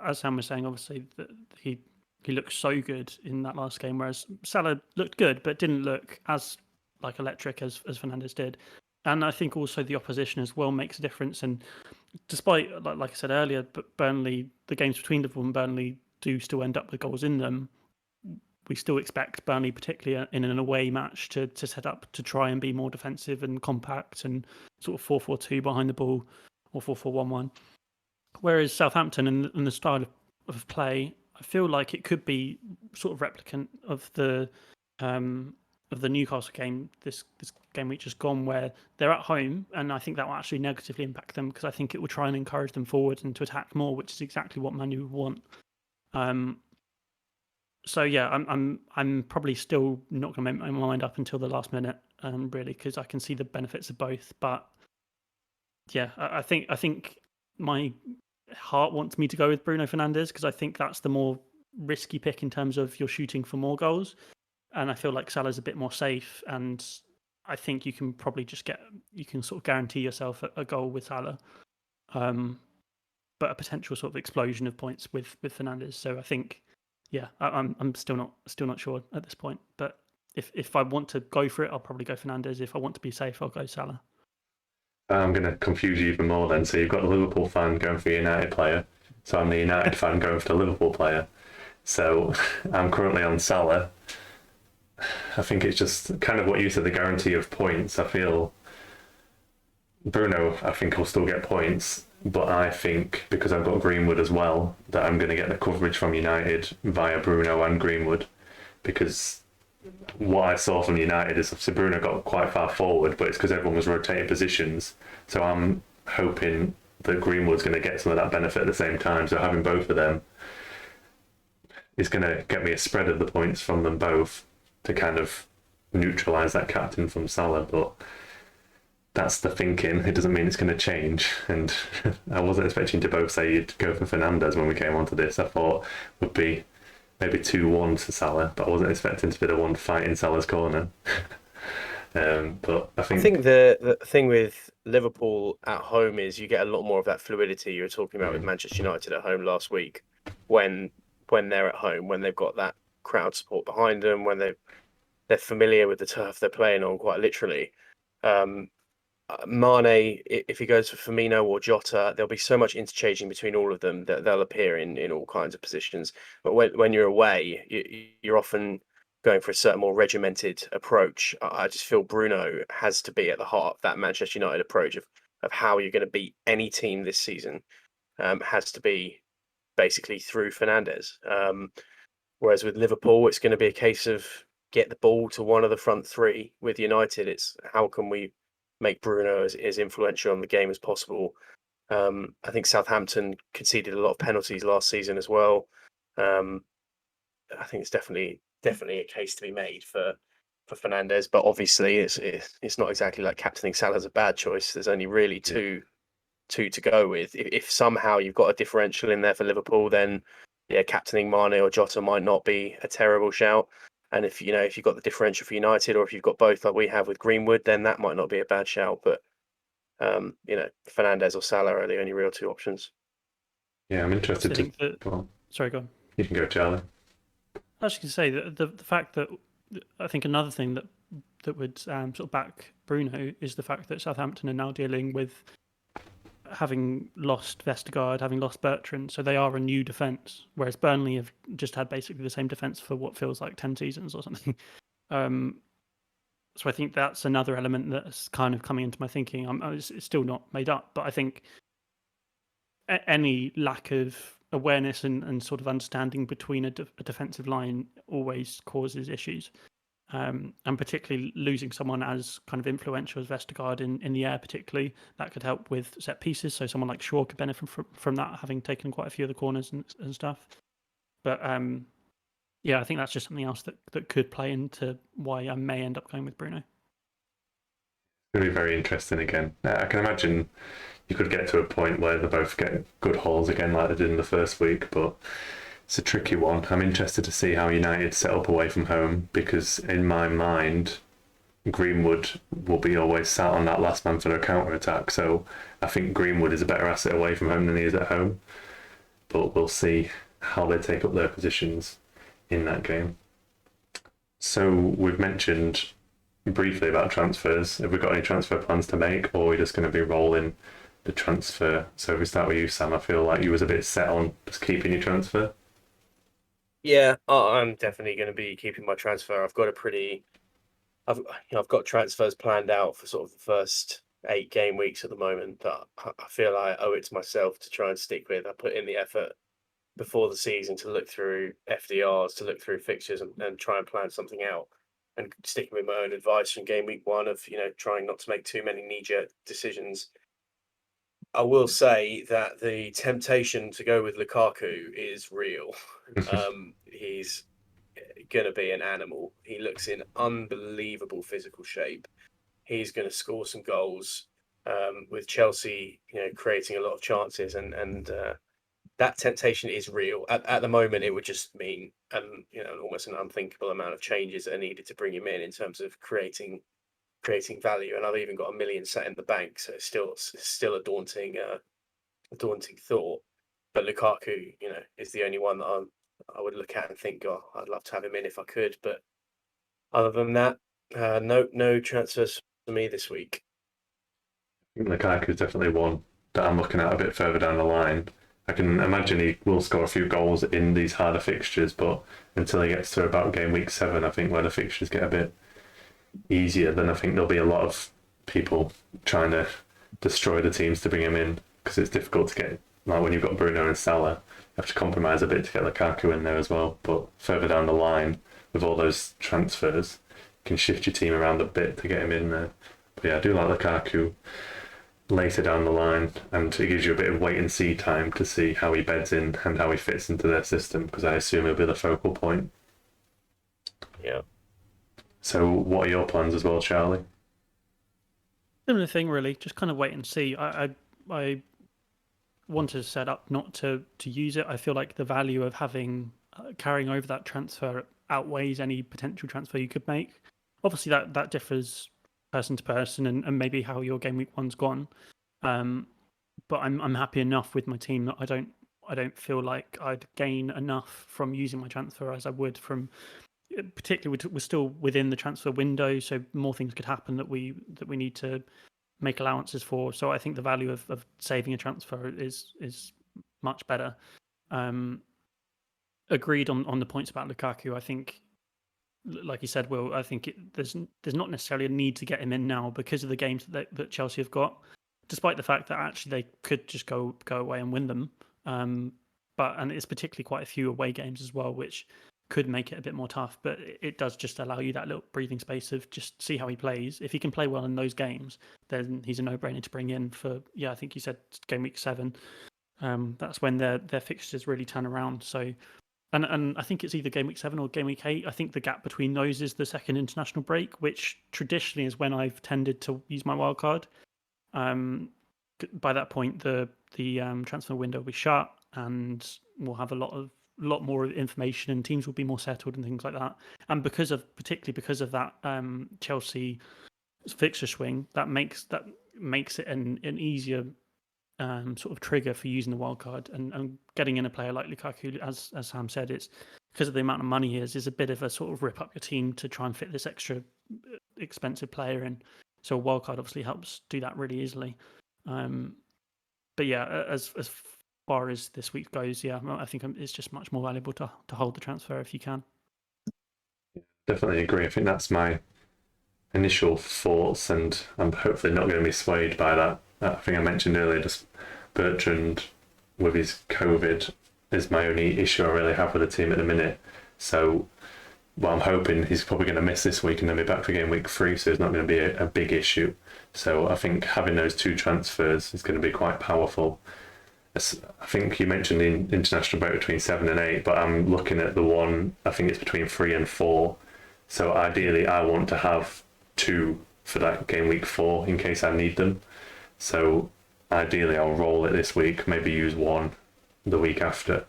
as Sam was saying, obviously that he looked so good in that last game, whereas Salah looked good but didn't look as electric as Fernandes did. And I think also the opposition as well makes a difference. And despite, like I said earlier, but Burnley, the games between Liverpool and Burnley do still end up with goals in them. We still expect Burnley, particularly in an away match, to set up to try and be more defensive and compact and sort of 4-4-2 behind the ball or 4-4-1-1. Whereas Southampton and the style of play, I feel like it could be sort of replicant of the Newcastle game, this game week just gone, where they're at home, and I think that will actually negatively impact them because I think it will try and encourage them forward and to attack more, which is exactly what Man U want. So yeah, I'm probably still not going to make my mind up until the last minute, really, because I can see the benefits of both. But yeah, I think my heart wants me to go with Bruno Fernandes because I think that's the more risky pick in terms of you're shooting for more goals, and I feel like Salah's a bit more safe, and I think you can probably sort of guarantee yourself a goal with Salah, but a potential sort of explosion of points with Fernandes. So I think. Yeah, I'm still not sure at this point. But if I want to go for it, I'll probably go Fernandes. If I want to be safe, I'll go Salah. I'm going to confuse you even more then. So you've got the Liverpool fan going for a United player. So I'm the United fan going for the Liverpool player. So I'm currently on Salah. I think it's just kind of what you said, the guarantee of points. I feel Bruno, I think, will still get points. But I think, because I've got Greenwood as well, that I'm going to get the coverage from United via Bruno and Greenwood. Because what I saw from United is obviously Bruno got quite far forward, but it's because everyone was rotating positions. So I'm hoping that Greenwood's going to get some of that benefit at the same time. So having both of them is going to get me a spread of the points from them both to kind of neutralise that captain from Salah. But that's the thinking. It doesn't mean it's going to change. And I wasn't expecting to both say you'd go for Fernandes when we came onto this. I thought would be maybe 2-1 to Salah, but I wasn't expecting to be the one fighting Salah's corner. But I think the thing with Liverpool at home is you get a lot more of that fluidity you were talking about with Manchester United at home last week when they're at home, when they've got that crowd support behind them, when they're familiar with the turf they're playing on, quite literally. Mane, if he goes for Firmino or Jota, there'll be so much interchanging between all of them that they'll appear in all kinds of positions. But when you're away, you're often going for a certain more regimented approach. I just feel Bruno has to be at the heart of that Manchester United approach of how you're going to beat any team this season. Has to be basically through Fernandes. Whereas with Liverpool, it's going to be a case of get the ball to one of the front three. With United, it's how can we make Bruno as influential on the game as possible. I think Southampton conceded a lot of penalties last season as well. I think it's definitely a case to be made for Fernandes, but obviously it's not exactly like captaining Salah's a bad choice. There's only really two to go with. If somehow you've got a differential in there for Liverpool, then yeah, captaining Mane or Jota might not be a terrible shout. And if you've got the differential for United, or if you've got both like we have with Greenwood, then that might not be a bad shout. But Fernandes or Salah are the only real two options. Yeah, I'm interested to. Go on. Sorry, go on. You can go, Charlie. I was just going to say that the fact that I think another thing that would sort of back Bruno is the fact that Southampton are now dealing with having lost Vestergaard, having lost Bertrand, so they are a new defence, whereas Burnley have just had basically the same defence for what feels like 10 seasons or something. So I think that's another element that's kind of coming into my thinking. It's still not made up, but I think any lack of awareness and sort of understanding between a defensive line always causes issues. And particularly losing someone as kind of influential as Vestergaard in the air, particularly, that could help with set pieces. So someone like Shaw could benefit from that, having taken quite a few of the corners and stuff. But I think that's just something else that could play into why I may end up going with Bruno. It's going to be very interesting again. I can imagine you could get to a point where they both get good hauls again like they did in the first week, but it's a tricky one. I'm interested to see how United set up away from home, because in my mind, Greenwood will be always sat on that last man for the counter-attack. So I think Greenwood is a better asset away from home than he is at home. But we'll see how they take up their positions in that game. So we've mentioned briefly about transfers. Have we got any transfer plans to make, or are we just going to be rolling the transfer? So if we start with you, Sam, I feel like you was a bit set on just keeping your transfer. Yeah, I'm definitely going to be keeping my transfer. I've got transfers planned out for sort of the first 8 game weeks at the moment that I feel I owe it to myself to try and stick with. I put in the effort before the season to look through FDRs, to look through fixtures and try and plan something out, and sticking with my own advice from game week 1 of trying not to make too many knee-jerk decisions. I will say that the temptation to go with Lukaku is real. He's going to be an animal. He looks in unbelievable physical shape. He's going to score some goals with Chelsea, creating a lot of chances, and that temptation is real. At the moment, it would just mean almost an unthinkable amount of changes that are needed to bring him in terms of creating value, and I've even got $1 million set in the bank, so it's still a daunting thought. But Lukaku, is the only one that I would look at and think, oh, I'd love to have him in if I could. But other than that, no transfers for me this week. I think Lukaku is definitely one that I'm looking at a bit further down the line. I can imagine he will score a few goals in these harder fixtures, but until he gets to about game week 7, I think where the fixtures get a bit easier, then I think there'll be a lot of people trying to destroy the teams to bring him in, because it's difficult to get, like when you've got Bruno and Salah, you have to compromise a bit to get Lukaku in there as well. But further down the line, with all those transfers, you can shift your team around a bit to get him in there. But yeah, I do like Lukaku later down the line, and it gives you a bit of wait and see time to see how he beds in and how he fits into their system, because I assume he'll be the focal point. Yeah. So what are your plans as well, Charlie? Similar thing, really. Just kind of wait and see. I wanted to set up not to use it. I feel like the value of having carrying over that transfer outweighs any potential transfer you could make. Obviously, that differs person to person, and maybe how your game week one's gone. But I'm happy enough with my team that I don't feel like I'd gain enough from using my transfer as I would from, particularly we're still within the transfer window, so more things could happen that we need to make allowances for. So I think the value of saving a transfer is much better. Agreed on the points about Lukaku. I think, like you said, Will, I think there's not necessarily a need to get him in now because of the games that Chelsea have got, despite the fact that actually they could just go away and win them. And it's particularly quite a few away games as well, which could make it a bit more tough. But it does just allow you that little breathing space of just see how he plays. If he can play well in those games, then he's a no-brainer to bring in for, I think you said game week 7. That's when their fixtures really turn around. So, and I think it's either game week 7 or game week 8. I think the gap between those is the second international break, which traditionally is when I've tended to use my wild card. By that point, the transfer window will be shut, and we'll have a lot more information, and teams will be more settled and things like that. And particularly because of that Chelsea fixture swing, that makes it an easier sort of trigger for using the wild card and getting in a player like Lukaku. As Sam said, it's because of the amount of money he is a bit of a sort of rip up your team to try and fit this extra expensive player in. So a wild card obviously helps do that really easily. But yeah, as far as this week goes, I think it's just much more valuable to hold the transfer if you can. Definitely agree. I think that's my initial thoughts, and I'm hopefully not going to be swayed by that. I think I mentioned earlier, just Bertrand with his COVID is my only issue I really have with the team at the minute. So, I'm hoping he's probably going to miss this week and then be back for game week 3, so it's not going to be a big issue. So I think having those 2 transfers is going to be quite powerful. I think you mentioned the international break between 7 and 8, but I'm looking at the one, I think it's between 3 and 4. So ideally I want to have 2 for that game week 4 in case I need them. So ideally I'll roll it this week, maybe use 1 the week after.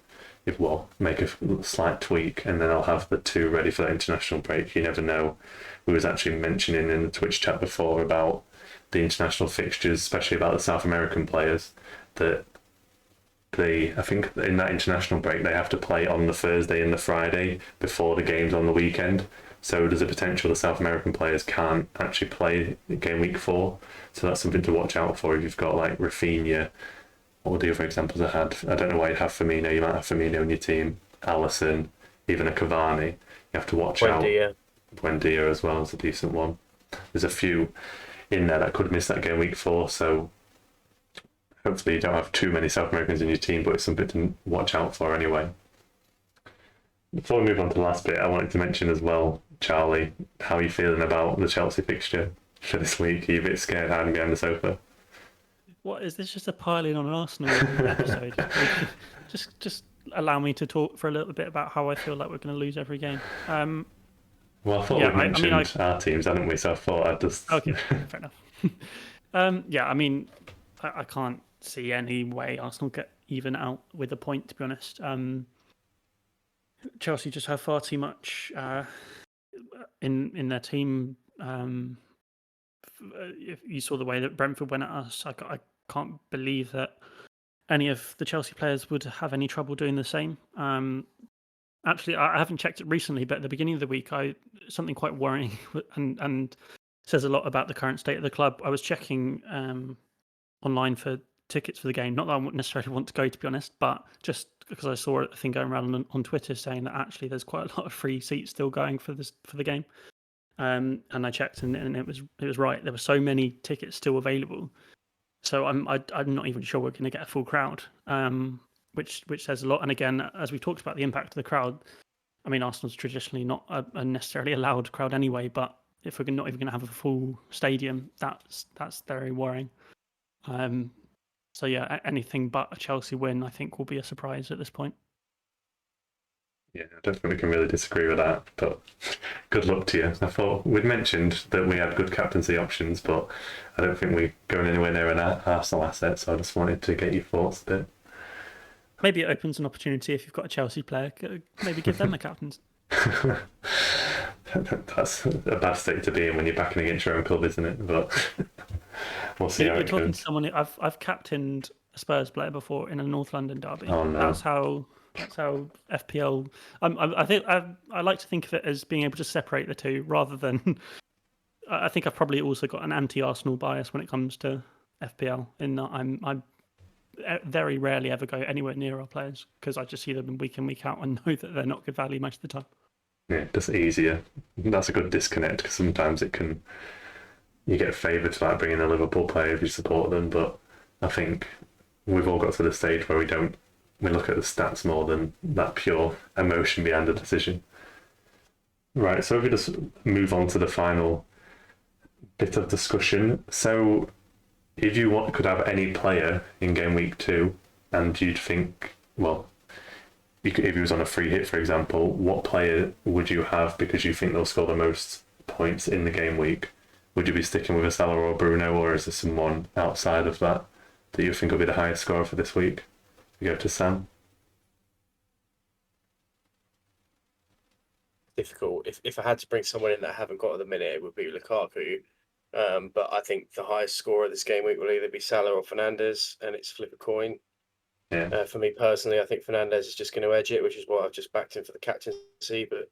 Make a slight tweak, and then I'll have the 2 ready for that international break. You never know. We was actually mentioning in the Twitch chat before about the international fixtures, especially about the South American players, that I think in that international break they have to play on the Thursday and the Friday before the games on the weekend. So there's a potential the South American players can't actually play game week 4. So that's something to watch out for if you've got like Rafinha. What were the other examples I had? I don't know why you'd have Firmino. You might have Firmino in your team, Alisson, even a Cavani. You have to watch out. Buendia as well is a decent one. There's a few in there that could miss that game week 4, so hopefully you don't have too many South Americans in your team, but it's something to watch out for anyway. Before we move on to the last bit, I wanted to mention as well, Charlie, how are you feeling about the Chelsea fixture for this week? Are you a bit scared hiding behind the sofa? What is this? Just a piling on an Arsenal episode? Just allow me to talk for a little bit about how I feel like we're going to lose every game. Well, I thought we mentioned our teams, hadn't we? So I thought I'd just... Okay, fair enough. I mean, I can't see any way Arsenal get even out with a point, to be honest. Chelsea just have far too much in their team. If you saw the way that Brentford went at us, I can't believe that any of the Chelsea players would have any trouble doing the same. Actually, I haven't checked it recently, but at the beginning of the week, something quite worrying and says a lot about the current state of the club. I was checking online for tickets for the game. Not that I wouldn't necessarily want to go, to be honest, but just because I saw a thing going around on Twitter saying that actually there's quite a lot of free seats still going for the game. And I checked, and it was right. There were so many tickets still available. So I'm not even sure we're going to get a full crowd, which says a lot. And again, as we talked about the impact of the crowd, I mean, Arsenal's traditionally not a necessarily a loud crowd anyway. But if we're not even going to have a full stadium, that's very worrying. So yeah, anything but a Chelsea win, I think, will be a surprise at this point. Yeah, I don't think we can really disagree with that, but good luck to you. I thought we'd mentioned that we had good captaincy options, but I don't think we're going anywhere near an Arsenal asset, so I just wanted to get your thoughts a bit. Maybe it opens an opportunity if you've got a Chelsea player. Maybe give them a captaincy. That's a bad state to be in when you're backing against your own club, isn't it? But we'll see how You're it talking goes. to someone. I've captained a Spurs player before in a North London derby. Oh, no. That's how FPL. I think I like to think of it as being able to separate the two rather than. I think I've probably also got an anti-Arsenal bias when it comes to FPL. In that I'm very rarely ever go anywhere near our players because I just see them week in week out and know that they're not good value most of the time. Yeah, just easier. That's a good disconnect because sometimes you get favoured to like bringing a Liverpool player if you support them, but I think we've all got to the stage where we look at the stats more than that pure emotion behind the decision. Right, so if we just move on to the final bit of discussion. So if you could have any player in game week 2 and you'd think, well, if he was on a free hit, for example, what player would you have because you think they'll score the most points in the game week? Would you be sticking with a Salah or Bruno, or is there someone outside of that you think will be the highest scorer for this week? We go to Sam. Difficult. If I had to bring someone in that I haven't got at the minute, it would be Lukaku. But I think the highest scorer this game week will either be Salah or Fernandes, and it's flip a coin. Yeah. For me personally, I think Fernandes is just going to edge it, which is why I've just backed him for the captaincy. But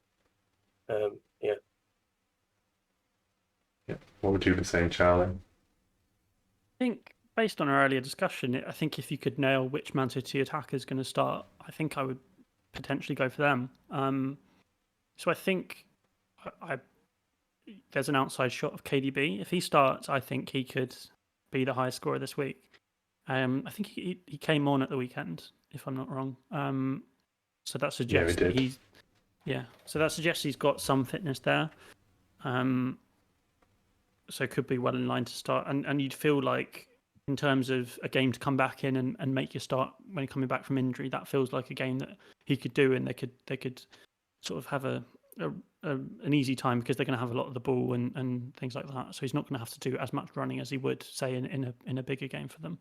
yeah. What would you be saying, Charlie? I think based on our earlier discussion, I think if you could nail which Man City attacker is going to start, I think I would potentially go for them. So I think there's an outside shot of KDB. If he starts, I think he could be the highest scorer this week. I think he came on at the weekend, if I'm not wrong. So that suggests that he's So that suggests he's got some fitness there. So it could be well in line to start. And you'd feel like in terms of a game to come back in and make your start when coming back from injury, that feels like a game that he could do, and they could sort of have an easy time because they're going to have a lot of the ball and things like that. So he's not going to have to do as much running as he would say in a bigger game for them.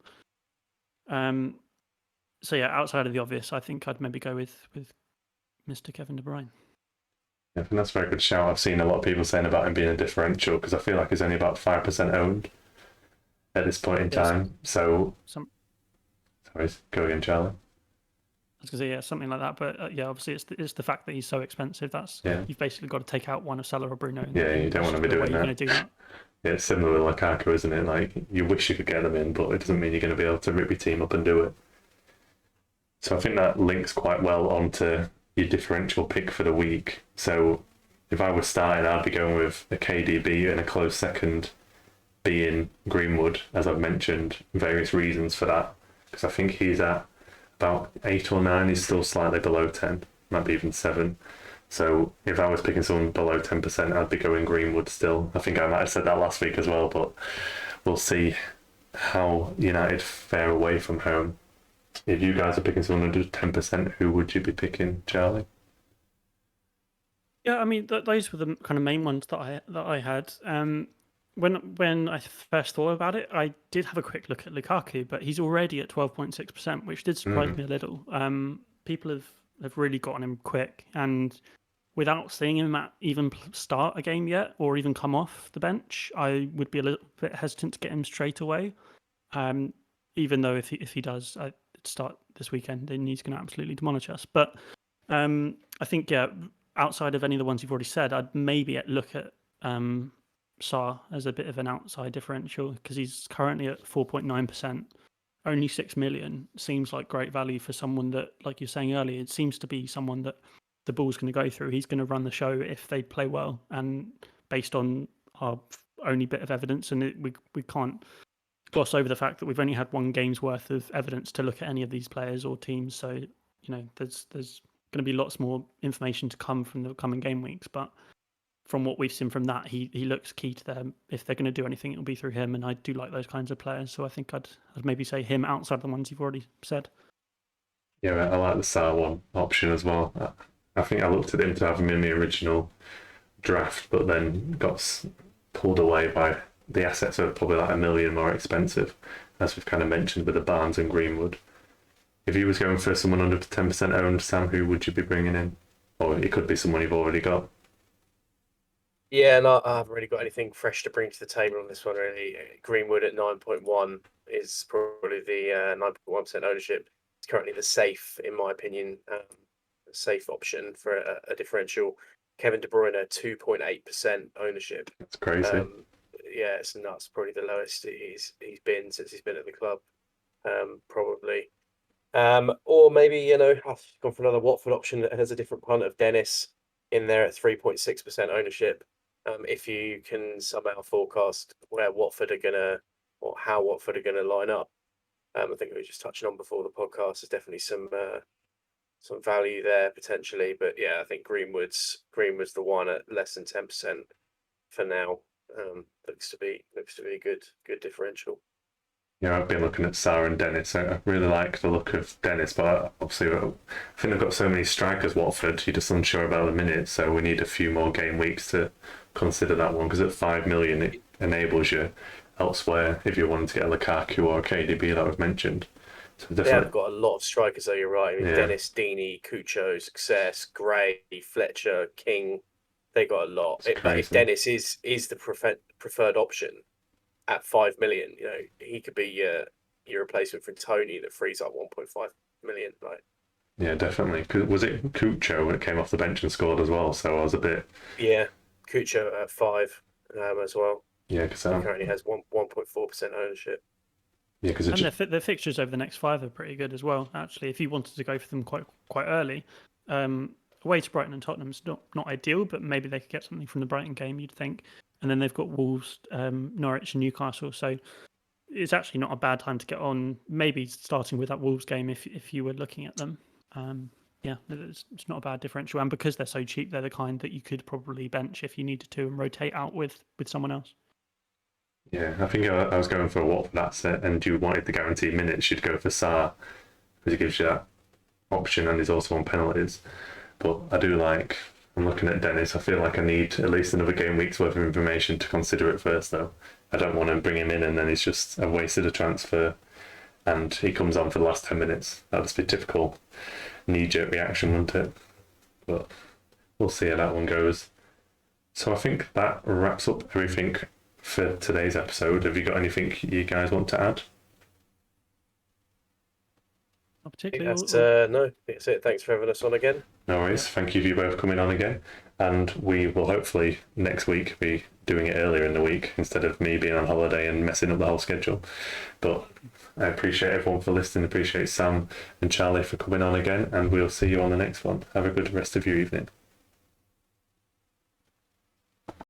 So yeah, outside of the obvious, I think I'd maybe go with Mr. Kevin De Bruyne. I think that's a very good shout. I've seen a lot of people saying about him being a differential because I feel like he's only about 5% owned at this point in time. Sorry, go again, Charlie. I was going to say, something like that. But obviously it's the fact that he's so expensive. You've basically got to take out one of Salah or Bruno. You don't want to be doing that. You're going to do that. Yeah, it's similar with Lukaku, isn't it? Like, you wish you could get them in, but it doesn't mean you're going to be able to rip your team up and do it. So I think that links quite well onto your differential pick for the week. So if I was starting, I'd be going with a KDB and a close second being Greenwood, as I've mentioned, various reasons for that. Because I think he's at about 8 or 9, he's still slightly below 10, might be even 7. So if I was picking someone below 10%, I'd be going Greenwood still. I think I might have said that last week as well, but we'll see how United fare away from home. If you guys are picking someone under 10%, who would you be picking, Charlie? Yeah, I mean, those were the kind of main ones that I had. When I first thought about it, I did have a quick look at Lukaku, but he's already at 12.6%, which did surprise me a little. People have really gotten him quick, and without seeing him even start a game yet or even come off the bench, I would be a little bit hesitant to get him straight away. Even though if he does start this weekend, then he's going to absolutely demolish us. But I think, outside of any of the ones you've already said, I'd maybe look at Sarr as a bit of an outside differential because he's currently at 4.9%. Only 6 million seems like great value for someone that, like you're saying earlier, it seems to be someone that the ball's going to go through. He's going to run the show if they play well. And based on our only bit of evidence, and we can't gloss over the fact that we've only had one game's worth of evidence to look at any of these players or teams. So, there's going to be lots more information to come from the coming game weeks. But from what we've seen from that, he looks key to them. If they're going to do anything, it'll be through him. And I do like those kinds of players. So I think I'd maybe say him outside the ones you've already said. Yeah, I like the Sarr one option as well. I think I looked at him to have him in the original draft, but then got pulled away by the assets are probably like $1 million more expensive, as we've kind of mentioned with the Barnes and Greenwood. If you was going for someone under 10% owned, Sam, who would you be bringing in? Or it could be someone you've already got. Yeah, no, I haven't really got anything fresh to bring to the table on this one, really. Greenwood at 9.1 is probably the 9.1% ownership. It's currently the safe, in my opinion, safe option for a differential. Kevin De Bruyne, 2.8% ownership. That's crazy. Yeah, it's nuts. Probably the lowest he's been since he's been at the club, probably. Or maybe, I've gone for another Watford option that has a different punt of Dennis in there at 3.6% ownership. If you can somehow forecast where Watford are gonna, or how Watford are gonna line up, I think we were just touching on before the podcast. There's definitely some value there potentially, but yeah, I think Greenwood's the one at less than 10% for now. Looks to be a good differential. Yeah, I've been looking at Sarr and Dennis. I really like the look of Dennis, but obviously I think they've got so many strikers, Watford, you're just unsure about the minutes, so we need a few more game weeks to consider that one, because at 5 million it enables you elsewhere if you're wanting to get a Lukaku or a KDB that we've mentioned. So definitely... They've got a lot of strikers, though, you're right. I mean, Dennis, Deeney, Cucho, Success, Gray, Fletcher, King, they got a lot. If Dennis is the preferred option at 5 million, he could be your replacement for Tony that frees up 1.5 million, right? Yeah, definitely. Was it Cucho when it came off the bench and scored as well? So I was a bit... Yeah, Cucho at 5 as well. Yeah, because he currently has 1.4% ownership. Yeah, because their fixtures over the next 5 are pretty good as well. Actually, if you wanted to go for them quite early, away to Brighton and Tottenham's not ideal, but maybe they could get something from the Brighton game, you'd think. And then they've got Wolves, Norwich, and Newcastle. So it's actually not a bad time to get on. Maybe starting with that Wolves game if you were looking at them. Yeah, it's not a bad differential. And because they're so cheap, they're the kind that you could probably bench if you needed to and rotate out with someone else. Yeah, I think I was going for a Watford asset, and you wanted the guaranteed minutes, you'd go for Sarr, because he gives you that option and he's also on penalties. But I'm looking at Dennis, I feel like I need at least another game week's worth of information to consider it first, though. I don't want to bring him in and then I've wasted a transfer and he comes on for the last 10 minutes. That'd just be typical knee-jerk reaction, wouldn't it? But we'll see how that one goes. So I think that wraps up everything for today's episode. Have you got anything you guys want to add? Not particularly. No, that's it. Thanks for having us on again. No worries. Thank you for you both coming on again. And we will hopefully next week be doing it earlier in the week instead of me being on holiday and messing up the whole schedule. But I appreciate everyone for listening. Appreciate Sam and Charlie for coming on again. And we'll see you on the next one. Have a good rest of your evening.